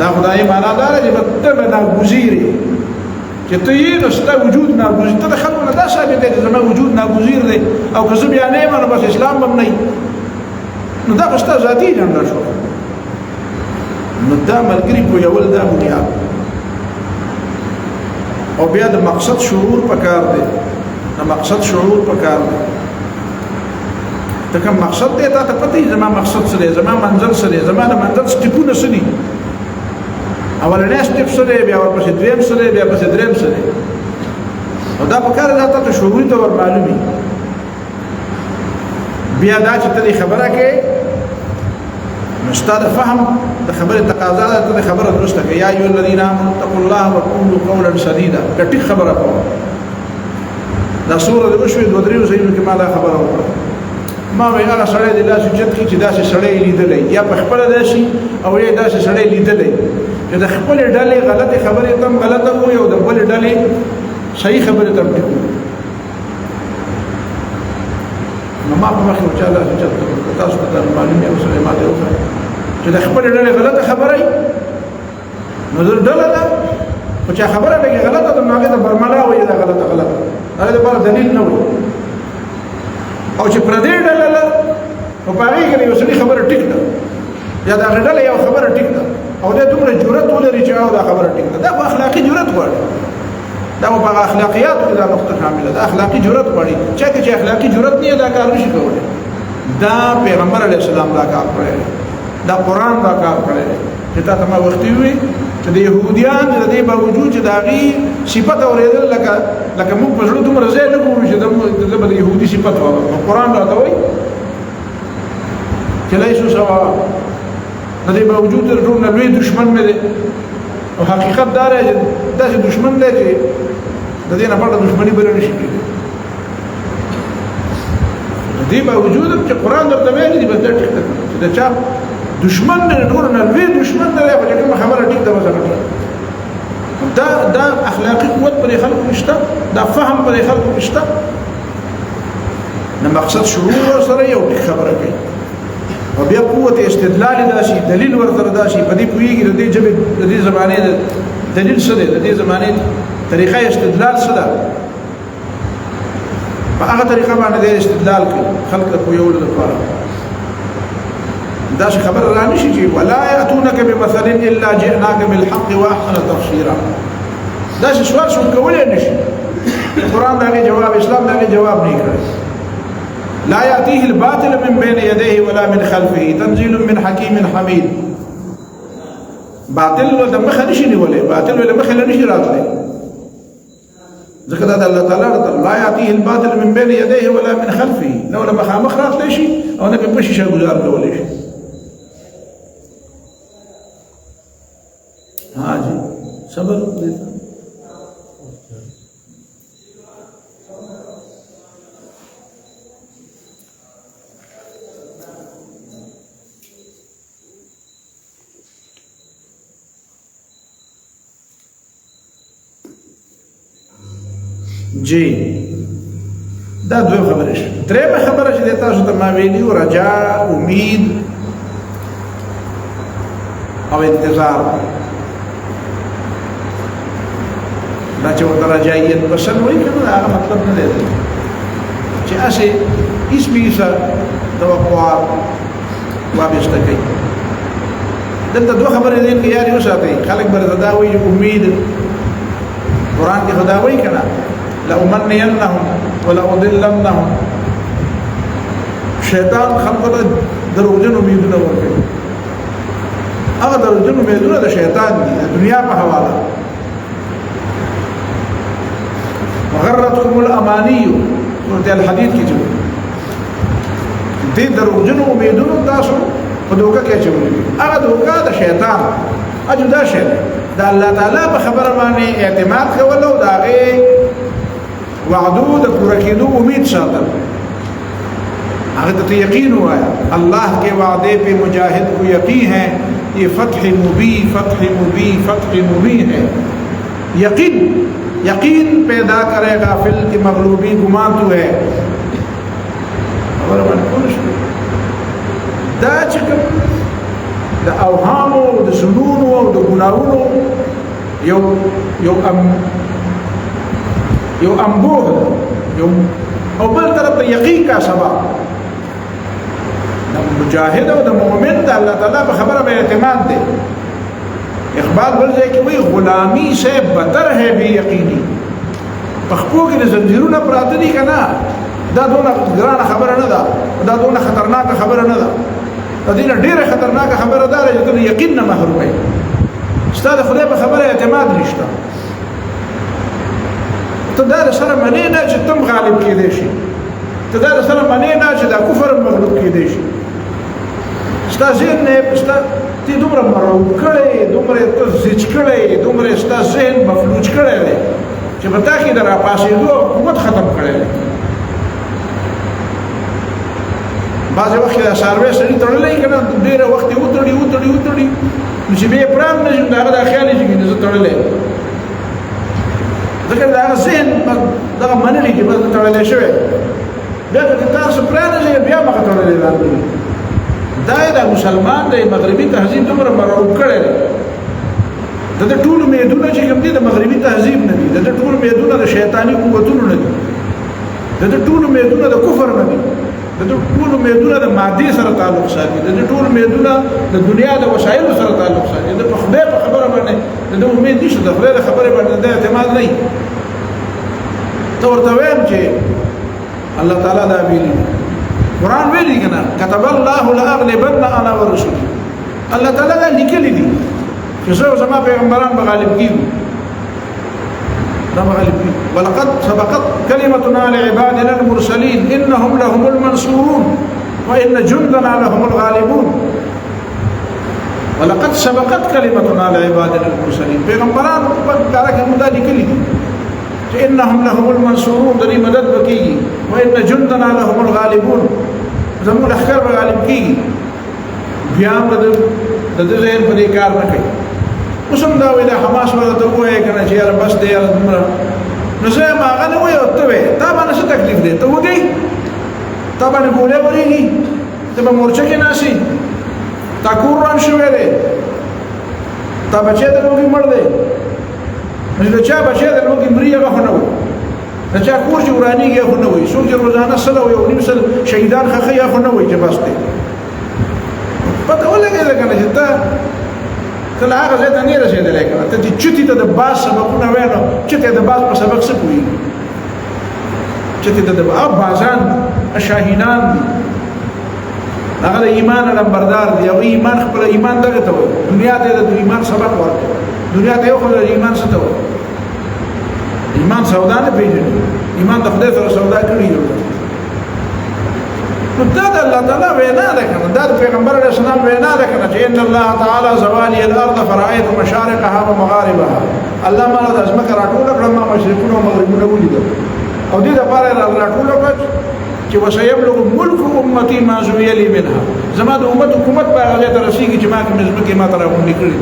دا خدای معنا دا دی چې ته به ناګزیر یې چې ته یې نو ستا وجود ناګزیر ته د خلکو نه دا ثابت دی چې زما وجود ناګزیر دی او که زه بیا نه یم نو بس اسلام به هم نه نو دا ستا ذاتي جنډه شو نو دا ملګري پوهول دا بنیاد او بیا د مقصد شعور پکار دی د مقصد شعور پکار دی ته کوم مقصد دی تا ته پته زما مقصد څه دی زما منزل څه دی زما د منزل سټیپونه څه دي اولنی سټیپ څه دی بیا ورپسې دویم څه دی بیا پسې دریم څه دی او دا پکار دی تا ته شعوري طور معلومي بیا دا چې ته خبره کې نستا د فهم د خبرې تقاضا ده ته د خبره درسته کې یا ایها الذین آمنوا اتقوا الله وقولوا قولا سدیدا ګټي خبره کوه دا سوره د وشوي دوه درې ځایونو کې ما دا خبره وکړه ما وی هغه سړی د داسې جد کې چې داسې سړی لیدلی یا په خپله داسې او یا داسې سړی لیدلی چې د خپلې ډلې غلطې خبرې ته هم غلطه وایي او د بلې ډلې صحیح خبرې ته هم ټیک وایي نو ما په مخکې وچا داسې چلته وکړه تاسو ته دا معلومې او سره ما ته وښایه چې د خپلې ډلې غلطه خبره وي نو د ډله ده خو چې خبره لږې غلطه ده نو هغې ته برملا وایي دا غلطه هغې دپاره دلیل نه وایي او چې پردې ډله ده نو په هغې کې د یو سړي خبره ټیک ده یا د هغې ډلې یو خبره ټیک ده او دی دومره جرأت ولري چې دا خبره ټیک ده دا خو اخلاقي جرأت غواړي دا په اخلاقیاتو کې دا نقطه شامله ده اخلاقي جرأت غواړي چا کې چې اخلاقي جرأت نه دا کار نشي کولی دا پیغمبر علیه السلام دا کار کړی دا قرآن دا کار کړی چې تا ته ما وختي وي چې د یهودیان د دې باوجود چې د هغې صفت اورېدل لکه موږ په زړه دومره ځای نه ګورو چې زه به د یهودي صفت واورم قرآن راته وایي چې لیسو سوا د دې باوجود د ټول نه لوی دشمن مې دی او حقیقت دا دی چې داسې دشمن دی چې د دې نه پرته دشمني بله نشي کېدی د دې باوجود چې قرآن درته ویلي دي بس دا ټیک ده چې د چا دشمن دی د ټولو نه لوی دشمن دی خو چې کومه خبره ټیک ده بس هغه دا اخلاقي قوت پرې خلکو کې شته دا فهم پرې خلکو کې شته نه مقصد شعور ورسره یو ټیک خبره کوي او بیا قوت استدلال داسي دلیل ورته داسي په دې پوهېږي د دې ژبې د دې زمانې دلیل څه دی د دې زمانې طریقه استدلال څه ده په هغه طریقه باندې د استدلال کوي خلق ته پوهولو لپاره داسې خبره را نشي چې ولا یأتونک بمثل الا جئناک بالحق واحسن تفسیرا داسې سوال څوک کولی نشي قرآن د هغې جواب اسلام د هغې جواب نه کړی لا يأتيه الباطل من بين يديه ولا من خلفه تنزيل من حكيم حميد باطل د مخه نشي نیولې باطل له مخه نشي راتلی ذکر دا الله تعالی لا يأتيه الباطل من بين يديه ولا من خلفه نو له مخه مخ راتلی شي او نه په شي گزار کولې شي ها جی صبر جی دا دویم خبره شو درېمه خبره چې تاسو ته ما ویلي رجاء امید او انتظار دا چې ورته رجایت پسند وایي که نه هغه مطلب نه دی چې هسې هېڅ بیسه توقعات وابسته کوي دلته دوه خبرې دي که یاد وساتئ خلک به درته دا وایي امید قرآن کې خو دا وایي که نه لأمنينهم ولأضلنهم شیطان خلقو ته دروغجن امیدونه ورکوي هغه دروغجن امیدونه د شیطان دي د دنیا په حواله وغرتكم الاماني سورۃ الحديد کې چې دې دروغجن امیدونه تاسو په دوکه کې چولې هغه دوکه د شیطان اجدا شي دا الله تعالی په خبره باندې اعتماد کول او دا غي وعدو د پوره کېدو امید ساتل هغه ته یقین وایا الله کے وعدے پہ مجاہد کو یقین ہے یہ فتح مبین ہے یقین یقین پیدا کرے گا فل کی مغلوبی گمان تو ہے اور دا چکم دا اوهام او د سنون او د ګناونو یو انبوه او بل طرف ته یقین کا سبب د مجاهد او د مؤمن د الله تعالی په خبره به اعتماد دی اقبال بل ځای کې وی غلامی سے بدتر ہے بے یقینی پخپو کې د زنجیرونو پراته دي کنه دا دونه ګرانه خبره نه ده دا دونه خطرناکه خبره نه ده د دې ډیره خطرناکه خبره ده چې ته یقین نه محروم یې ستاسو خدای په خبره اعتماد نشته ته دا سره منې نه چې تم غالب کېدې شي ته دا سره منې نه چې دا کفر مغلوب کېدې شي ستاسو نه تی دومره مرعوب کړي دومره ته زیچ کړي دومره ستاسو ذهن مفلوج کړي چې په تا کې درا پاسېدو حکومت ختم کړي بعض وخت دا سروې سړي تړلې کنه ډېر وخت یې وتړي نو چې به پرام نه شي دا خیال یې چې نه تړلې ځکه دا ذهن دا منلې چې به تړلې شوی بیا که تاسو پرانه شي بیا مخ تړلې راځي دا مسلمان د مغربي تهذیب دومره مرعوب کړي د ټول میدونه چې کوم دي د مغربي تهذیب نه دي د ټول میدونه د شیطانی قوتونو نه دي د ټول میدونه د کفر نه دي د ټول میدونه د مادي سره تعلق ساتي د ټول میدونه د دنیا د وسایلو سره تعلق ساتي د خدای په خبره باندې د امید نشته د خدای په خبره باندې د اعتماد نه تو ورته وایم چې الله تعالی دا ویلي قرآن ویلي کنه كتب الله لاغلبن انا ورسولي الله تعالی دا لیکلي دي چې زه زما پیغمبران به غالب کیږي ولقد سبقت كلمتنا لعبادنا المرسلين انهم لهم المنصورون وان جندنا لهم الغالبون ولقد سبقت كلمتنا لعبادنا المرسلين پیغمبران په کار کې موږ لیکلي دي انهم لهم المنصورون دې مدد وکړي وان جندنا لهم الغالبون زموږ اخر به غالب کیږي بیا د دې په دې کار نه کوي وسم دا ویله حماس ورته وایي کنه چې یار بس دې یار نو زه ما غنه وایي او ته تا باندې څه تکلیف دی ته وګي تا باندې ګولې وريږي ته به مورچه کې ناشي تا کوران شوې ده تا بچې ته وګي مړ دی نو چا بچې ته وګي مریه غو نه د چا کور چې ورانیږي خو نه وي څوک چې روزانه سره یو نیم سل شهیدان خخې خو نه وي چې بس دی پته ولګي لکه چې تا کله هغه ځای ته نه رسېدلی کنه ته چې چوتي ته د باز سبقونه وینو چوتي د باز په سبق څه پوهېږي چوتي ته د بازان شاهینان هغه د ایمان لمبردار دی او ایمان خپل ایمان دغه ته وایي دنیا ته د ایمان سبق ورکوي دنیا ته یو خو د ایمان څه ته وایي ایمان سودا نه پیژني ایمان د خدای سره سودا کړی یو نو دا د الله تعالی وینا ده کنه دا د پیغمبر علیه السلام وینا ده کنه چې ان الله تعالی زوالي الارض فرأيت مشارقها ومغاربها الله ما د ازمکه راټول کړم ما مشرقونه او مغربونه ولیدل او دې لپاره راټول کړ چې وسيبلغ ملك امتي ما زوي لي منها زما د امت حکومت په هغه ته رسیږي چې ما کوم ازمکه ما تر غونډې کړې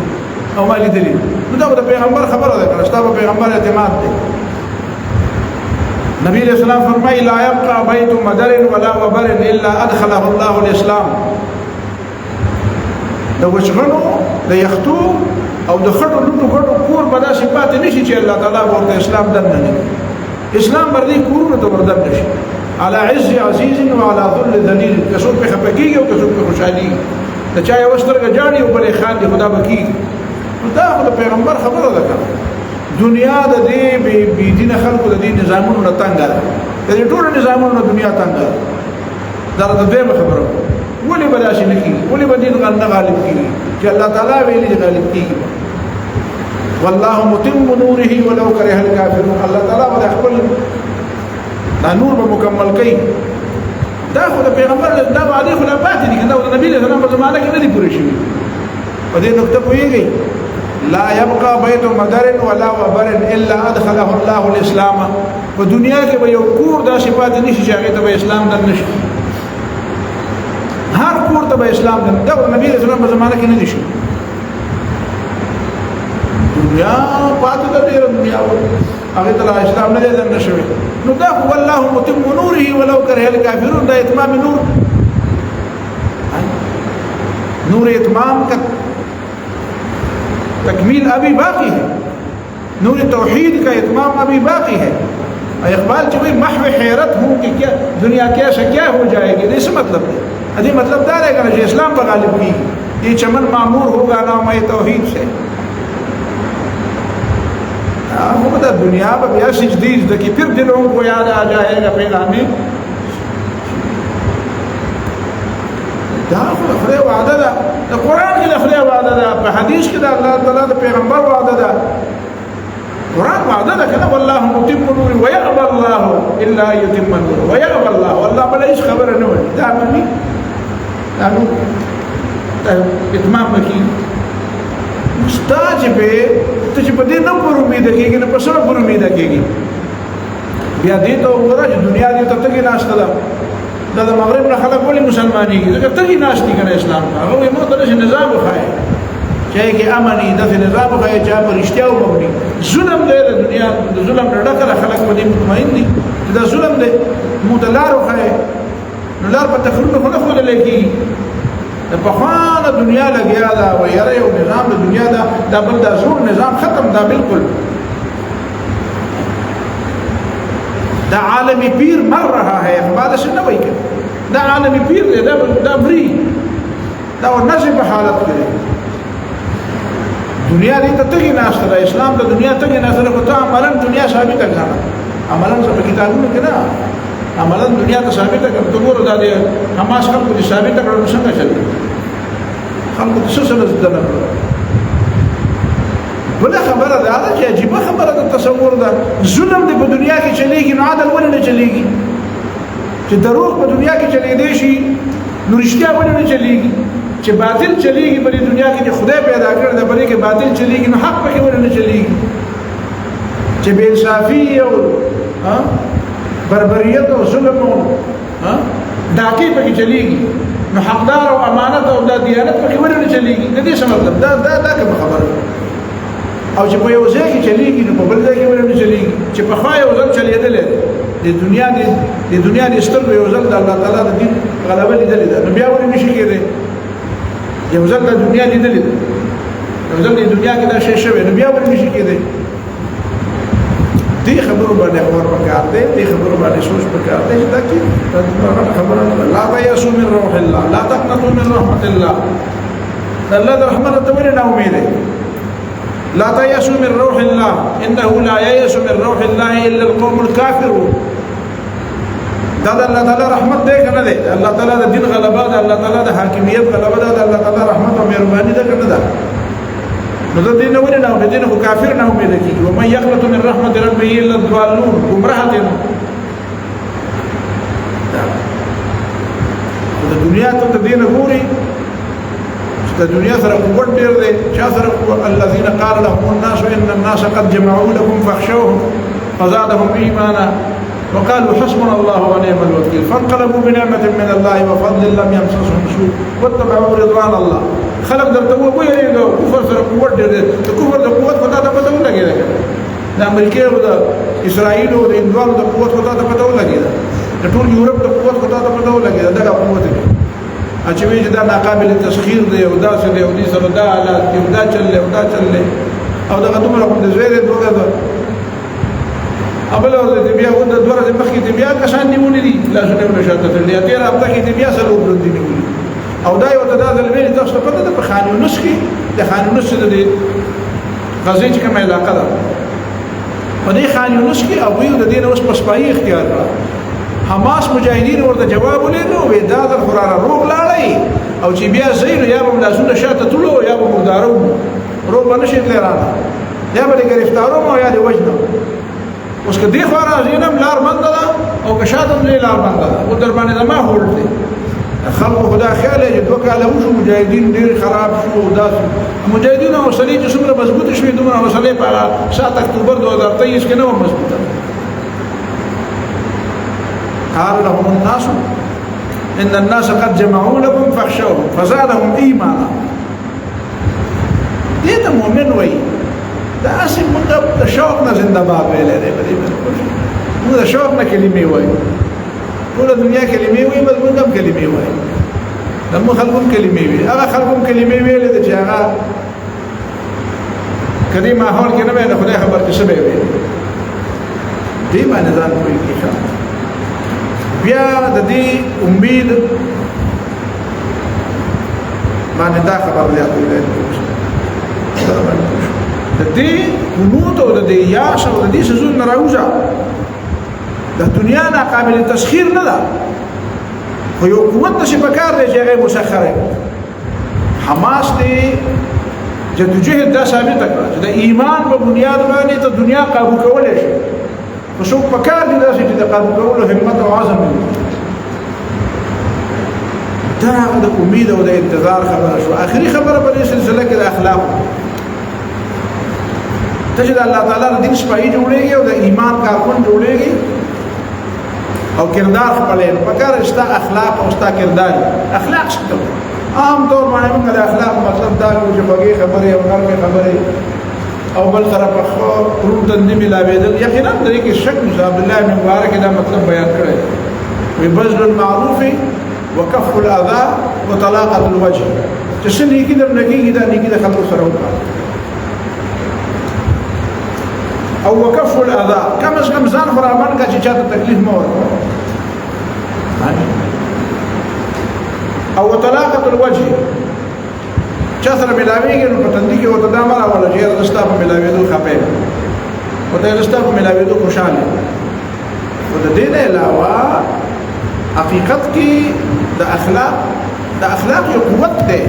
او ما لیدلې نو دا د پیغمبر خبره ده کنه ستاسو پیغمبر اعتماد دی نبی علیہ السلام فرمائی لا يبقى بيت مدر ولا وبر الا ادخله الله الاسلام د وچغنو د یختو او د خټو لټو غټو کور په داسې پاتې نشي چې الله تعالی ورته اسلام دننه اسلام باندې کورونه ته ورته نشي على عز عزيز وعلى ذل ذليل کسو په خپګي او کسو په خوشالي د چا یو سترګه جاړي او بلې خان دي خدا بکی دا خو د پیغمبر خبره ده دنیا د دې بي دین خلکو د دې نظامونو نه تنګ ده د ټول نظامونو نه دنیا تنګ ده دا د دې خبره ولې به داسې نه کېږي ولې به دین نه غالب کېږي چې الله تعالی ویلي چې غالب کېږي والله متم نوره ولو كره الكافرون الله تعالی به خپل دا نور به مکمل کوي دا خو د پیغمبر دا وعده خو لا پاتې دي کنه د نبی له سلام په زمانه کې نه دي پوره شوي په دې نقطه پوهیږي لا يبقى بيت مدر ولا وبر الا ادخله الله الاسلام په دنیا کې به یو کور دا صفات نشي چې هغه ته اسلام در نشي هر کور ته اسلام در دا نبی له سلام په زمانه کې نه دي شي دنیا پاتې د دنیا هغه ته اسلام نه در نشي نو دا هو الله متم نوره ولو كره الكافرون دا اتمام نور اتمام کا تکمیل ابھی باقی ہے نور توحید کا اتمام ابھی باقی ہے اقبال چوئی محو حیرت ہوں کہ کیا دنیا کیسے کیا ہو جائے گی اس مطلب ہے ادھی مطلب دار ہے کہ اسلام پر غالب کی یہ چمن معمور ہوگا نام توحید سے دنیا پر بیا سجدیز دکی پھر دلوں کو یاد آ جائے گا پیغام دا خدای وعده ده د قران کې د خدای وعده ده په حدیث کې د الله تعالی د پیغمبر وعده ده قران وعده ده کنه والله متم نور ويأبى الله الا يتم نور ويأبى الله والله بل هیڅ خبره نه وي دا معنی دا نو اتمام کی مستاج به ته چې په دې نه پر امید کېږي نه په سره پر امید کېږي بیا دې ته وګوره چې دنیا دې ته تګي ناشته ده دا د مغرب نه خلک ولې مسلمانېږي ځکه تګي ناشتي کنه اسلام هغه یې مو ته نظام وخایي چې کې امني د نظام وخایي چې په رښتیا ومني ظلم دی د دنیا د ظلم ډکه خلک په دې مطمئن دي چې دا ظلم دی مدلار وخایي نو لار په تخرب نه خو نه لګي د پخوانه دنیا لګیا دا و یاره یو نظام د دنیا دا بل دا زور نظام ختم دا بالکل دا عالمی پیر مر رہا ہے اقبال سے نہ وہی کہ دا عالمی پیر دے دا بری دا وہ نظم حالت کرے دنیا دی تتگی ناشتہ دا اسلام دا دنیا تگی ناشتہ دا تو عملا دنیا ثابت کرنا عملا سب کتابوں میں کنا عملا دنیا تا ثابت کرنا تو گورو دا دے حماس خلق کو دی ثابت کرنا سنگا چل خلق کو سسل زدنا بلا خبره ده چې عجیب خبره ده تصور ده ظلم دی په دنیا کې چلیږي نو عدل ولې نه چلیږي چې دروغ په دنیا کې چلی دی شي نو رښتیا ولې نه چلیږي چې باطل چلیږي په دنیا کې چې خدای پیدا کړ د بلې کې باطل چلیږي نو حق پکې ولې نه چلیږي چې بے انصافي او بربریت او ظلم او ډاکې پکې چلیږي نو حقدار او امانت او د دیانت پکې ولې نه چلیږي د دې څه مطلب دا کوم خبره او چې په یو ځای کې چلیږي نو په بل ځای کې ولې نه چلیږي چې په خوا یو ځل چلیدل د دنیا د سترګو یو ځل د الله تعالی د دین غلبه لیدلې ده نو بیا ولې نشي کېدی یو ځل د دنیا لیدلې ده یو ځل د دنیا کې دا شی شوی نو بیا ولې نشي کېدی دې خبرو باندې خبر وکړ دې خبرو باندې سوچ وکړ دې دا کې خبره لا تيأسوا من روح الله لا تقنطوا من رحمة الله الله د رحمت ته ولې نه امیده لا تيأسوا من روح الله إنه لا ييأس من روح الله إلا القوم الكافرون دا الله تعالی رحمت دې کنه دې الله تعالی د دین غلبه ده الله تعالی د حاکمیت غلبه ده الله تعالی رحمت او مهرباني ده کنه ده نو د دین ولې نه د دین خو کافر نه امید کیږي او من يقنط من رحمت ربه الا الضالون گمراه دي د دنیا ته د دین ګوري د دنیا سره قوت ډیر دی چا سره الذين قال لهم الناس ان الناس قد جمعوا لكم فاخشوهم فزادهم ايمانا وقالوا حسبنا الله ونعم الوكيل فانقلبوا بنعمه من الله وفضل لم يمسسهم سوء واتبعوا رضوان الله خلق درته وو یریږي کفر سره قوت ډیر دی کفر د قوت پتا ته پته ولګي د امریکا او د اسرائیل او د انډوالو د قوت پتا ته پته ولګي د ټول یورپ د قوت پتا ته پته ولګي دا قوت دی چې وی دا ناقابل تسخير دی او دا څه دی او دې سره دا حالات دی دا چلې او دا چلې او دا دومره کوم د زویره دوه ده ابل اور دې بیا و د دوره د مخې دې بیا کسان نیولې دي لا شنه ولا شاته دې اتیر اب کې دې بیا سره ور دي نیولې او دا یو تداخل ویل تاسو په پته په قانون نسخي د قانون نسخه د غزې چې کومه علاقه ده په دې قانون نسخي او یو د دې اوس په سپایي اختیار کړ حماس مجاهدین ورته جواب ولینو وې دا د قرآن روغ لاړی او چې بیا زینو یا به لاسونه شاته تلو یا به مردارو روغ به نشي تللی رانه یا به گرفتارو او یا د وجنو اوس که دی خو راځینم لار بنده ده او که شاته هم لار بنده ده او در باندې زما هولډ دی خلکو خدا خیال یې دوه کاله وشو مجاهدین ډېر خراب شو او داسې مجاهدین حوصلې چې څومره مضبوطې شوې دومره حوصلې په 7 اکتوبر 2023 کې نه وه مضبوطه قال لهم الناس ان الناس قد جمعوا لكم فاخشوهم فزادهم ايمانا دې ته مؤمن وایي دا اصل موږ د شوق نه زنده باد ویلې دی موږ د شوق نه کلمې وایو ټول دنیا کلمې وایي بل موږ هم کلمې وایو د موږ خلکو هم کلمې وایي هغه خلکو هم کلمې ویلې دي چې هغه کدی ماحول کې نه وي د خدای خبر کې څه به وي دې باندې ځان کوي کې بیا د دې امید باندې دا خبر دی د دې قنوت او د دې یاس او د دې سزون راوځه د دنیا نه قابل تسخير نه ده خو یو قوت نشي پکار دی چې هغه مسخره حماس دی جدوجہد دا ثابت کړه چې د ایمان په بنیاد باندې ته دنیا قابو کولای شي خو څوک پکار دی چې د قابو کولو همت او عزم دا د امید او د انتظار خبره شو اخري خبره په دې سلسله کې د اخلاق تجد الله تعالی د دین سپایي جوړيږي او د ایمان کارکون جوړيږي او کردار خپلین پکار استا اخلاق او استا کردار اخلاق څه عام طور باندې موږ د اخلاق مطلب دا چې بګي خبره او نرمه خبره او بل طرف خو روح تندې ملاویدل یقینا د دې کې شک عبد الله بن مبارک دا مطلب بیان کړی وي بذل المعروف وكف الاذى وطلاقه الوجه چې څه نیکی د نګي دا نیکی د خلکو سره وکړه او وكف الاذى کم از کم ځان خرابان کا چې چاته تکلیف مو ورکړي او طلاقه الوجه چا سره ملاویږي نو په تندې کې وته دا مړه ولا چې رستا په ملاویدو خپه وته رستا په ملاویدو خوشاله او د دې نه علاوه حقیقت کې د اخلاق یو قوت دی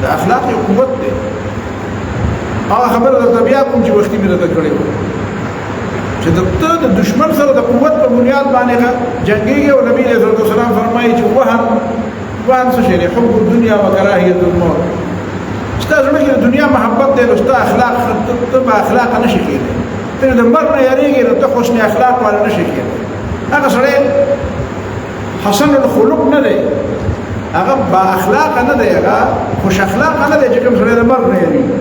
د اخلاق یو قوت دی هغه خبره د طبيعت کوم چې وختي مې راته کړې چې د دشمن سره د قوت په بنیاد باندې جنگي او نبی صلی الله علیه وسلم فرمایي چې وهن څه شي حب الدنيا وكراهيه الموت ستاسو نه د دنیا محبت دی نو ستاسو اخلاق ته اخلاق نشي کېږي ته د مرګ نه یریږي نو ته خوشنه اخلاق ولا نشي کېږي هغه سره حسن الخلق نه دی هغه با اخلاق نه دی هغه خوش اخلاق نه دی چې کوم سره د مرګ نه یریږي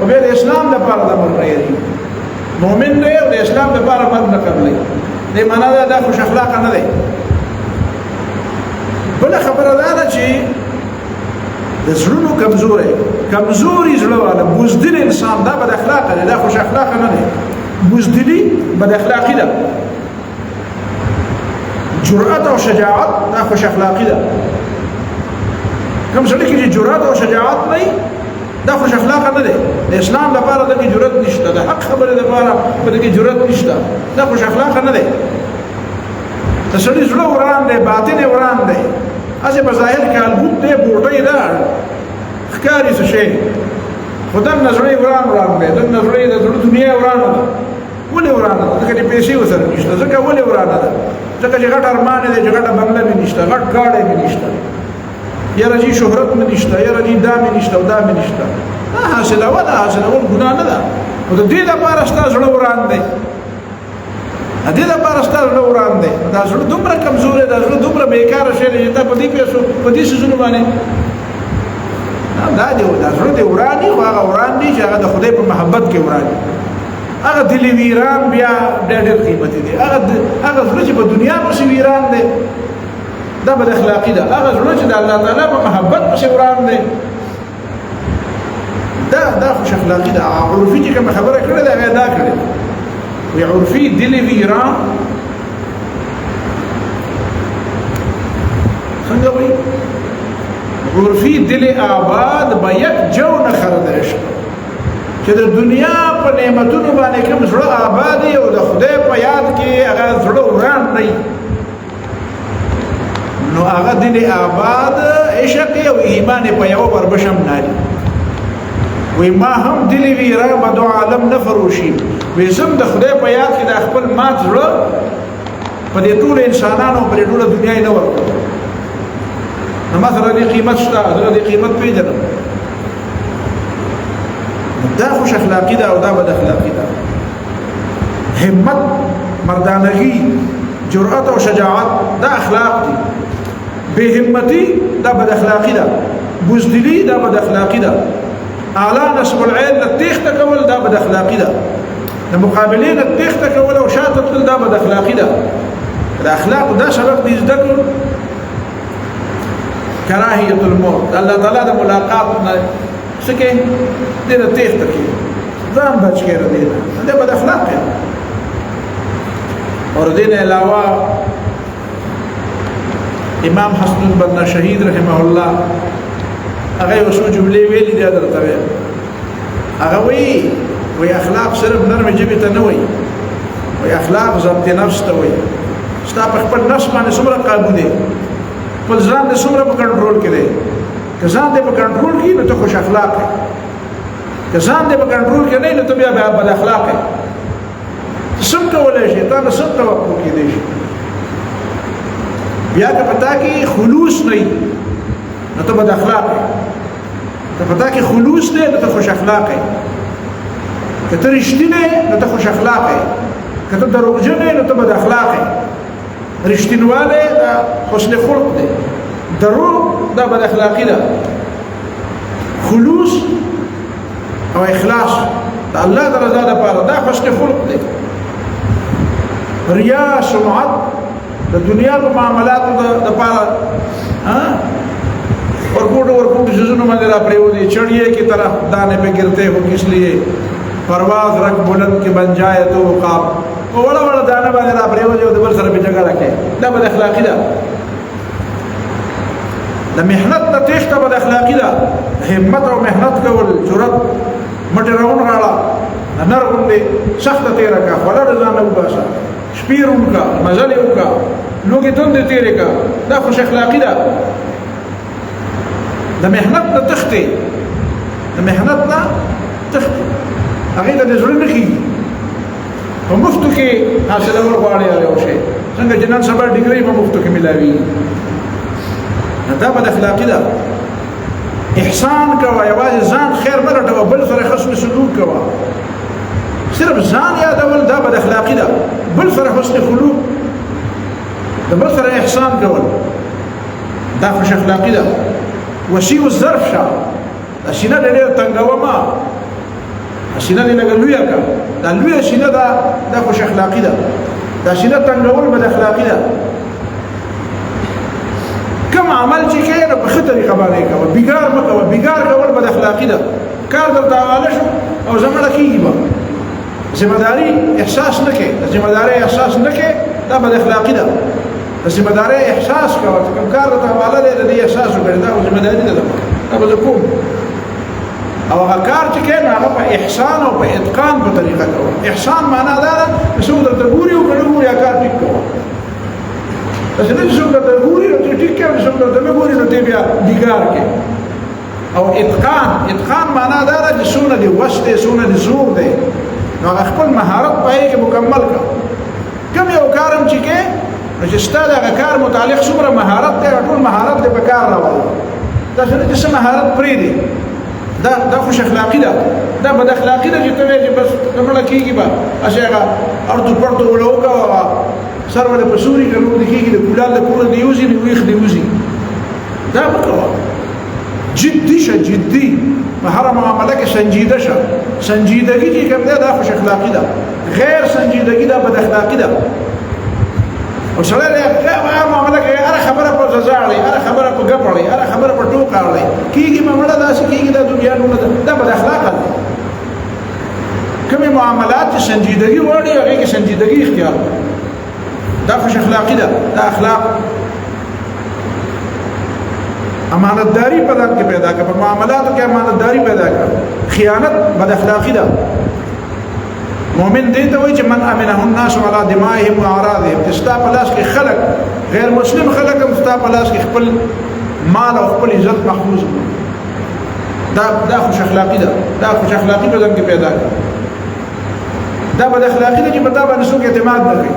او بیا د اسلام لپاره د مرګ نه یریږي مؤمن دی او د اسلام لپاره مرګ نه قبلې دې معنا دا خوش اخلاق نه دی بل خبره ده چې د زړونو کمزوري زړه والا بوزدل انسان دا بد اخلاق دی دا خوش اخلاق نه دی بوزدلی بد اخلاقی ده جرأت او شجاعت دا خوش اخلاقی ده کوم څه کې جرأت او شجاعت نه دا خوش اخلاق نه دی د اسلام لپاره د جرأت نشته د حق خبره لپاره د جرأت نشته دا خوش اخلاق نه دی د سړي زړه وران دی باطن وران دی اسه په ظاهر کې البوت دی بوټي دا ښکاری څه شي خدای نظرې وران دی د نظرې د دنیا وران ده ولې وران ده ځکه چې پیسې وسره نشته ځکه ولې وران ده ځکه چې غټ ارمان دی چې غټه بنگله مې نشته غټ گاډي مې نشته یا رجی شهرت مې نشته یا رجی دا مې نشته او دا مې نشته دا حاصله ولا حاصله ول ګناه نه ده او د دې لپاره ستاسو زړه وران دی د دې لپاره ستاسو وران دی دا زړه دومره کمزور دی دا زړه دومره بیکار شي چې ته په دې پیسو په دې سيزونه باندې دا دی دا زړه دی وران دی هغه وران دی چې هغه د خدای په محبت کې وران دی هغه د ویران بیا ډېر قیمتي دی هغه زړه چې په دنیا کې ویران دی دا بد اخلاقی ده هغه زړه چې د الله تعالی په محبت کې وران دی دا خوش اخلاقی ده عرفي چې کوم خبره کړې ده دا کړې وی عرفی دل ویران څنګه وی عرفی دل آباد با یک جو نخر د عشق چې د دنیا په نعمتونو باندې کوم زړه آبادی او د خدای په یاد کې هغه زړه وران نه نو هغه دین آباد عشق او ایمان په یو وربشم نالي وی ما هم دلی وی را بدو عالم نفروشي وی زم د خدای په یاد کې د خپل مات زړه په دې ټول انسانانو په ټول دنیا نه ورکړ نو مثلا دې قیمت شته دې قیمت پیژنم دا خوش اخلاقی ده او دا بد اخلاقی ده همت مردانگی جرأت او شجاعت دا اخلاق دي بے همتی دا بد اخلاقی ده بزدلی دا بد اخلاقی ده اعلی نسب العين لتیخ تکول دا بد اخلاقی ده د مقابلین لتیخ تکول او شاته تل دا بد اخلاقی ده دا اخلاق دا سبب دي ذکر کراهیت الموت الله تعالی د ملاقات نه سکه دې تیخ تکي ځان بچ کړه دې دا بد اخلاق ہے اور دین علاوه امام حسن البنا شهید رحمه الله هغه وسو جملې ویلې دي درته هغه وی اخلاق صرف نرم جبه ته نه وی اخلاق ضبط نفس ته وی ستا په خپل نفس باندې څومره قابو دي په ځان دې څومره په کنټرول کې دي که ځان دې په کنټرول کې نو ته خوش اخلاق یې که ځان دې په کنټرول کې نه نو ته بیا بد اخلاق یې سم کولای شي تا نه سم توقع کې دي بیا که پتا کې خلوص نه نو ته بد اخلاق یې ته پتا کې خلوص نه نو ته خوش اخلاق یې که ته رښتینی نو ته خوش اخلاق یې که ته دروغجن نو ته بد اخلاق یې رښتینواله دا حسن خلق دی دروغ دا بد اخلاقی ده خلوص او اخلاص دا الله د رضا لپاره دا حسن خلق دی ریا سمعت د دنیا په معاملاتو لپاره ورکوټ جزونو باندې را پریوځي چړیے کی طرح دانے پہ گرتے ہو کس لیے پرواز رکھ بلند کے بن جائے تو وقاب وړه وړه دانه باندې را پریوځي او د بل سره په جګړه راکې دا بد اخلاقی ده د محنت د تېښته بد اخلاقی ده همت او محنت کول جرأت مټې راون راړه نر غوندې سخته تېره کا خوله د ځانه وباسه شپې روڼ کا مزل یې وکړه لوږې تندې تېرې کا دا خوش اخلاقی ده د محنت نه تښتې د محنت نه تښتې هغې ته د زړه نه کېږي په مفتو کې حاصلول غواړي یو شی څنګه چې نن سبا ډګري په مفتو کې ملاوي دا بد اخلاقی ده احسان کوه یوازې ځان خیر مه لټوه بل سره حسن سلوک کوه صرف ځان یادول دا بد اخلاقی ده بل سره حسن خلوق د بل سره احسان کول دا خوش اخلاقی ده وسیع الظرف شه دا سینه ډېره تنګوه مه سینه دې لږه لویه کړه دا لویه سینه ده دا خوش اخلاقی ده دا سینه تنګول بد اخلاقی ده کم عمل چې کوې نو په ښه طریقه باندې کوه بېګار مه کوه بېګار کول بد اخلاقی ده کار درته حواله شو او زمړه کېږي به ذمهداري احساس نه کوې د ذمهدارۍ احساس نه کوې دا بد اخلاقی ده د ذمهدارۍ احساس کوه چې کوم کار درته حواله دی د دې احساس وکړې دا ذمهداري ده دا به زه کوم او هغه کار چې کوې نو هغه په احسان او په اتقان په طریقه کوه احسان معنا دا ده چې څوک درته ګوري او که نه ګوري کار ټیک کوه داسې نه چې څوک درته ګوري نو ته ټیک کوې څوک درته نه ګوري نو ته بیا ډیګار کوې او اتقان معنا دا ده چې څونه دې وس دی څونه دې زور دی نو هغه خپل مهارت په هغې کې مکمل کړه کوم یو کار هم چې کوې نو چې ستا د هغه کار متعلق څومره مهارت دی ټول مهارت دې په کار راولي داسې نه چې څه مهارت پرېږدي دا خوش اخلاقی ده دا بد اخلاقی ده چې ته وایې چې بس مړه کېږي به هسې هغه اړتو پړتو وله وکړه سر ولې په سوري که نور دې کېږي د کولال د کوره دې یوځي نو ویښ دې وځي دا مه کوه جدي شه جدي په هره معامله کې سنجیده شه سنجیدګي چې کوم دی دا خوش اخلاقی ده غیر سنجیدګي دا بد اخلاقی ده او سړی دی هغه معامله کې هره خبره په زړاړي هره خبره په ګپړي هره خبره په ټوکاړي کېږي به مړه داسې کېږي دا دنیا نونه ده دا بد اخلاقه ده کومې معاملات چې سنجیدګي غواړي هغې کې سنجیدګي اختیار دا خوش اخلاقی ده دا اخلاق امانتداری په ځان کې پیدا کړه په معاملاتو کې امانتداری پیدا کړه خیانت بد اخلاقی ده مؤمن دې ته وایي چې من امنه الناس على دمائهم واعراضهم، چې ستا په لاس کې خلک غیر مسلم خلک هم ستا په لاس کې خپل مال او خپل عزت محفوظ دا خوش اخلاقی ده، دا خوش اخلاقی په ځان کې پیدا کړه. دا بد اخلاقی ده چې په تا باندې څوک اعتماد نه کوي.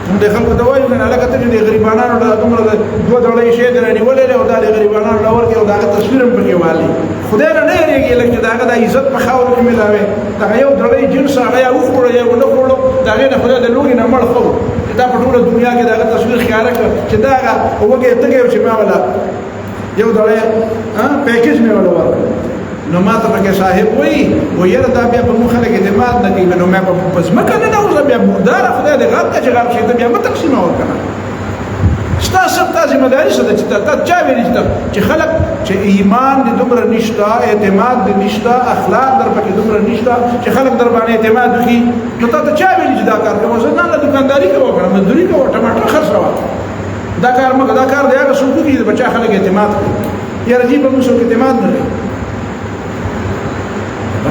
موږ د خلکو ته وایو کنه هلکه ته د غریبانو له دومره دوه ډوله شی درنیولې او دا د غریبانو له ورکې او د هغه تصویر هم پکې والي. خدای نه یېرېږي لکه چې د هغه د عزت په خاورو کې ملاوي. دغه یو ډوله جنس هغه یا وخوړه یا ونه خوړو، د هغې نه خدای د لوږې نه مړ ښه و. دا په ټوله دنیا کې د هغه تصویر ښکاره کړه چې دا هغه وږی تږی و چې ما ولا یو ډوله پیکیج مې ولا ورکړ. نو ما ته پکې صاحب وایي یاره دا بیا په موږ خلک اعتماد نه کوي. نو ما په ځمکه نه نوځه، بیا مرداره خدای دې غرب ته چې غرب شي ته بیا مه تقسیموه که نه. ستا ستا ذمه داري څه ده چې تا چا ویلي چې خلک چې ایمان دې دومره نشته، اعتماد دې نشته، اخلاق در پکې دومره نشته چې خلک در باندې اعتماد وکړي، نو تا ته چا ویلي چې دا کار کوه؟ زه نه دوکانداري کوه که نه، مزدوري کوه، ټماټر خرڅوه، دا کار مه کوه. دا کار د هغه څوک وکړي چې د بچا خلک اعتماد کوي. یاره جی په موږ څوک اعتماد نه کوي،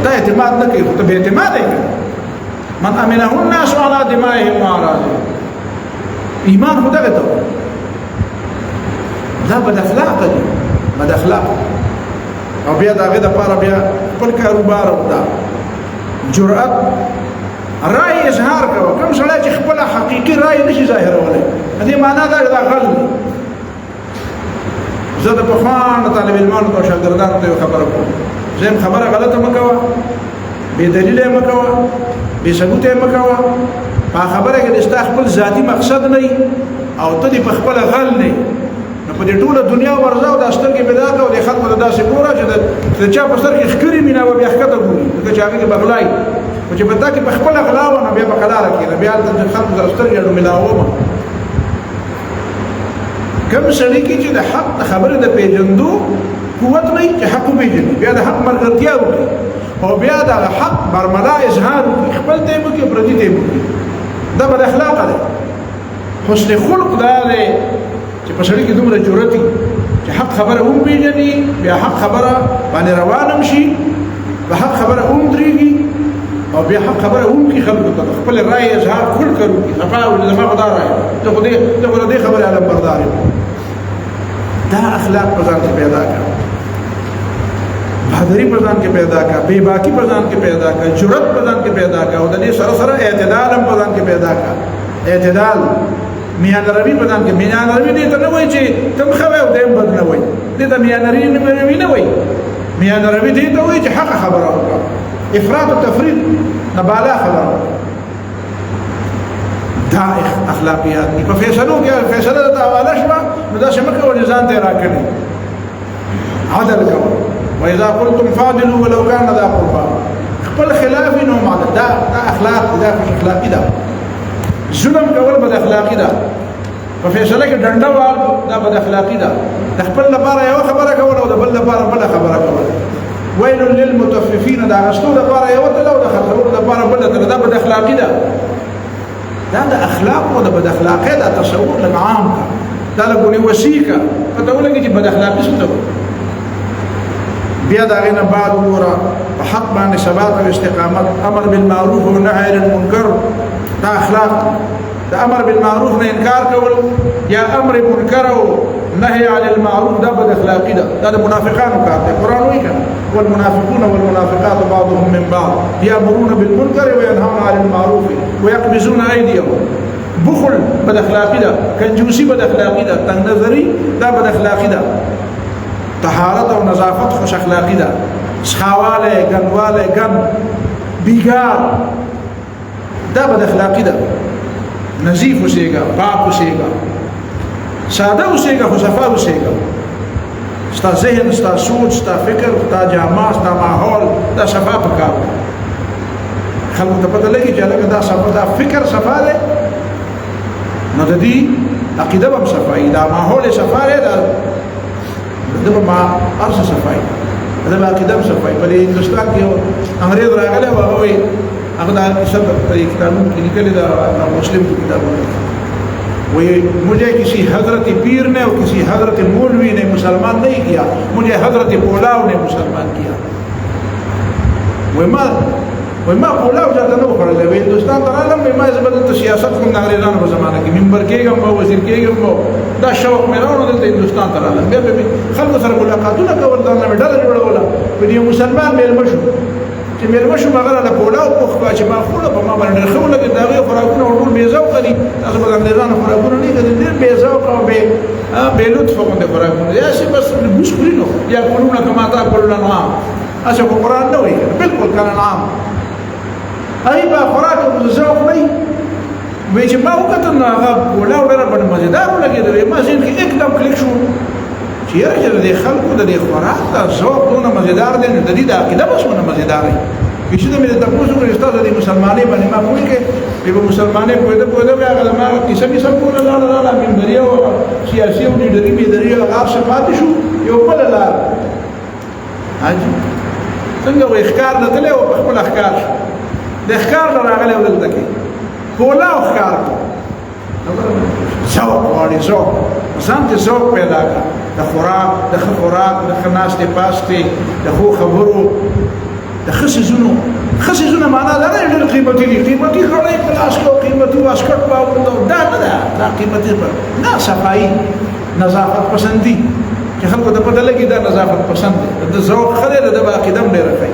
دا اعتماد نه کوي، خو ته بې اعتماده یې که. من امنه الناس على دمائهم واعراضهم، ایمان خو دغه ته دا بد اخلاقه دي، بد اخلاقه. او بیا د هغې دپاره بیا خپل کاروبار او دا جرأت رای اظهار کوه. کوم سړی چې خپله حقیقي رای نشي ظاهرولی، د دې معنا دا دا غل دی. زه د پخوانو طالب علمانو ته او شاګردانو ته یو خبره کوم، زم خبره غلطه مه کوه، بې دلیله یې مه کوه، بې ثبوته یې مه کوه. په خبره کې د ستا خپل ذاتي مقصد نه وي او ته دې په خپله غل نه یي، نو په دې ټوله دنیا ورځه او دا سترګې پیدا کړه او د خلکو ته داسې ګوره چې د چا په سترګې ښکرې مینه به بیا ښکته ګوري، ځکه چې هغې کې به غلا وي. خو چې په تا کې په خپله غلا وه نو بیا په قلاره کښېنه، بیا هلته د خلکو سره سترګې اړو ملاومه. کوم سړي کې چې د حق د خبرې د پېژندو قوت نه وي چې حق وپېژني، بیا د حق ملګرتیا وکړي او بیا د حق برملا اظهار وکړي، خپل ته یې وکړي، پردي ته یې وکړي. دا بد اخلاقه دی. حسن خلق دا دی چې په سړي کې دومره جرأت وي چې حق خبره وپېژني، بیا حق خبره باندې روان هم شي، په حق خبره ودرېږي او بیا حق خبره وکړي، خلکو ته خپل رای اظهار کړ وکړي. صفا وي زما خو دا رای زه خو د دې خبرې علم بردار یم. دا اخلاق په ځان کې پیدا کړه، بهادري په ځان کې پیدا کړه، بې باکي په ځان کې پیدا کړه، جرأت په ځان کې پیدا کړه او د دې سره سره اعتدال هم په ځان کې پیدا کړه. اعتدال میان روي په ځان کې. میان روي دې ته نه وایي چې تم ښه وایي او دیم بد نه وایي، دې ته میان روي نه وایي. میان روي دې ته وایي چې حقه خبره وکړه، افراط او تفریط نه بالا خبره وکړه. دا اخلاقیات دي. په فیصلو کې فیصله د حواله شوه نو داسې مه کوه چې ځان ته یې راکړي، عدل کوه. وإذا قلتم فاعدلوا ولو كان ذا قربى، خپل خلاف نو معدل. دا اخلاق، دا خوش اخلاقی ده. ظلم کول بد اخلاقی ده، په فیصله کې ډنډه وال دا بد اخلاقی ده. د خپل لپاره یو خبره کول او د بل لپاره بل خبره کول. ویل للمطففین، دا غشتو لپاره یو تل او د خرڅولو لپاره بل تل، دا بد اخلاقی ده. دا د اخلاق او د بد اخلاقی دا تصور لږ عام کا، دا لږ وسیکه پته ولګي چې بد اخلاقی څه ته. بیا دا غینه بعد وګوره په حق باندې ثبات او استقامت، امر بالمعروف و نهی عن المنکر، دا اخلاق. دا امر بالمعروف نه انکار کول یا امر منکر او نهی عن المعروف دا بد اخلاقی ده. دا د منافقانو کار دی. قرآن وایي کنه والمنافقون والمنافقات بعضهم من بعض یامرون بالمنکر وینهون عن المعروف ویقبضون ایدیهم. بخل بد اخلاقی ده، کنجوسی بد اخلاقی ده، تنگ نظری دا بد اخلاقی ده. طهارت او نظافت خوش اخلاقی ده. سخاواله ګنواله ګن بیګار دا بد اخلاقی ده. نظیف اوسېږه، پاک اوسېږه، ساده اوسېږه، خو صفا اوسېږه. ستا ذهن، ستا سوچ، ستا فکر، ستا جامه، ستا ماحول دا صفا پکار ده. خلکو ته پته لګي چې هلکه دا صفا، دا فکر صفا دی نو د دې عقیده به هم صفا وي، دا ماحول یې صفا دی، دا به ما ارسه صفای، دا به عقیده صفای. په هندوستان کې انګریز راغلی او هغه وایي هغه دا کیسه په کتابونو کې لیکلې ده، مسلم کی کتابونو وایي مجھے کسی حضرت پیر نے اور کسی حضرت مولوی نے مسلمان نہیں کیا، مجھے حضرت پولاو نے مسلمان کیا. وایي ما وای ما پولاو چاته نو خوړلی وای هندوستان ته رالم وای ما زه به دلته سیاست کوم د انګرېزانو په زمانه کې ممبر کېږم به وزیر کېږم به دا شوق مې راوړو دلته هندوستان ته رالم بیا به مې خلکو سره ملاقاتونه کول ځان له مې ډله جوړوله په یو مسلمان مېلمه شو چې مېلمه شو هغه راله پولاو پوخ کړه چې ما خوړه په ما باندې ډېر ښه ولګېد د هغې خوراکونه ټول بې ذوقه دي تاسو به د انګرېزانو خوراکونه نه دي ډېر بې ذوقه او بې لطفه غوندې خوراکونه دي هسې بس بوس خوري نو یاکلونه کما تاکل الانعام هسې خو قرآن نه وایي بلکل کالانعام هغې به خوراک او ذوق نه وي وایي چې ما وکتل نو هغه پولاو ډېره بډ مزېدار ولګېد ما ذهن کې एकदम کلیک شو چې یاره چې د دې خلکو د دې خوراک دا ذوق دونه مزېدار دی نو د دې د عقیده به څومره مزېدار وي چې د مې د تپوس وکړې ستاسو د مسلمانۍ باندې ما پوهېږې به مسلمانۍ پوهېده وي هغه زما کیسه مې سم کوله لاړه ممبري او سیاسي او لیډري بیدري هغه هر څه پاتې شو یو بله لار حاجي څنګه وایي ښکار نه تللی او په خپله ښکار شو د ښکار نه راغلی و دلته کې پولاو ښکار کړو ذوق غواړي ذوق ځان ته ذوق پیدا کړه د خوراک د ښه خوراک د ښه ناستې پاستې د ښو خبرو د ښه څیزونه معنا دا نه ډېر قیمتي دي قیمتي کړی په لاس کې او قیمتي واسکټ واغوندو دا نه ده دا قیمتي نه صفایي نظافت پسندي چې خلکو ته پته لګي دا نظافت پسند دی د ذوق ښه دی د به عقیده هم ډېره ښه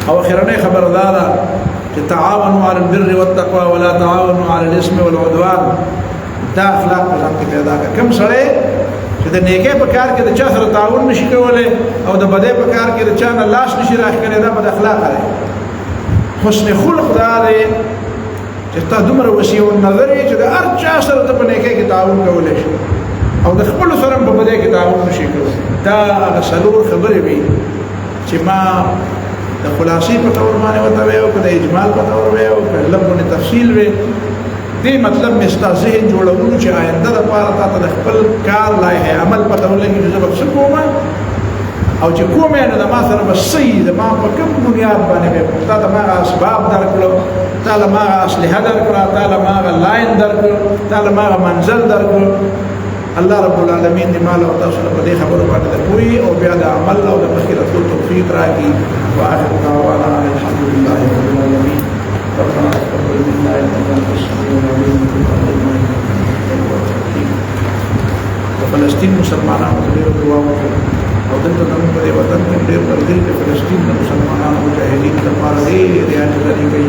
او اخرنۍ خبره دا ده چې تعاونوا على البر والتقوى ولا تعاونوا على الاسم والعدوان دا اخلاق په ځان کې پیدا کړه کوم سړی چې د نیکۍ په کار کې د چا سره تعاون نشي کولی او د بدۍ په کار کې د چا نه لاس نشي راښکلی دا بد اخلاقه دی حسن خلق دا دی چې تا دومره وسیع النظر یې چې د هر چا سره ته په نیکۍ کې تعاون کولی شي او د خپلو سره هم په بدۍ کې تعاون نشي کولی دا هغه څلور خبرې وي چې ما د خلاصې په طور باندې ورته ویې او که د اجمال په طور ویې او که لږ غونې تفصیل وی دې مطلب مې ستا ذهن جوړولو چې آینده دپاره تا ته د خپل کار لایحې عمل پته ولګي چې زه به څه کوم او چې کوم یې نو د ما سره به څه وي زما په کوم بنیاد باندې به کوم تا ته ما هغه اسباب درکړو تا له ما هغه اسلحه درکړه تا له ما هغه لاین درکړو تا له ما هغه منزل درکړو الله رب العالمین دې مال او تاسو له دې خبرو باندې د پوهې او بیا د عمل او د مخکې راتلو توفیق راکړي واخر دعوانا الحمد لله رب العالمین ربنا تقبل منا انك انت السميع العليم د فلسطین مسلمانانو ته ډېر دعا وکړو او دلته زموږ په دې وطن کې ډېر پردي د فلسطین د مسلمانانو مجاهدینو لپاره ډېرې یادګاري کوي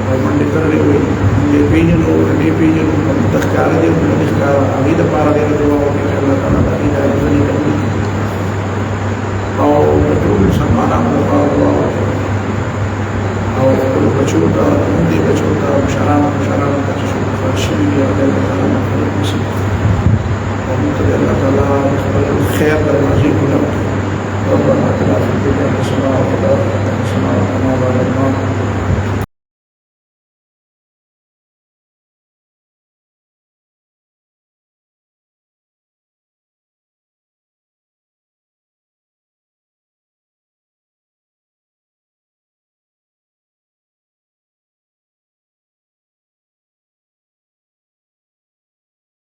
او منډې کړلې وي دې پیژنو دې پیژنو د ښکاره دي د ښکاره هغې دپاره ډېره دعا وکړي چې الله تعالی د هغې د عاجزۍ قبول کړي او د ټولو مسلمانانو لپاره دعا وکړي او خپلو بچو ته همدې بچو ته مشرانو ته چې څوک وفات شوي دي هغه الله تعالی مغفرت نصیب کړي او موږ ته د الله تعالی خپل خیر دروازې کلک کړي ربنا اتنا في الدنيا حسنه وفي الاخره حسنه وقنا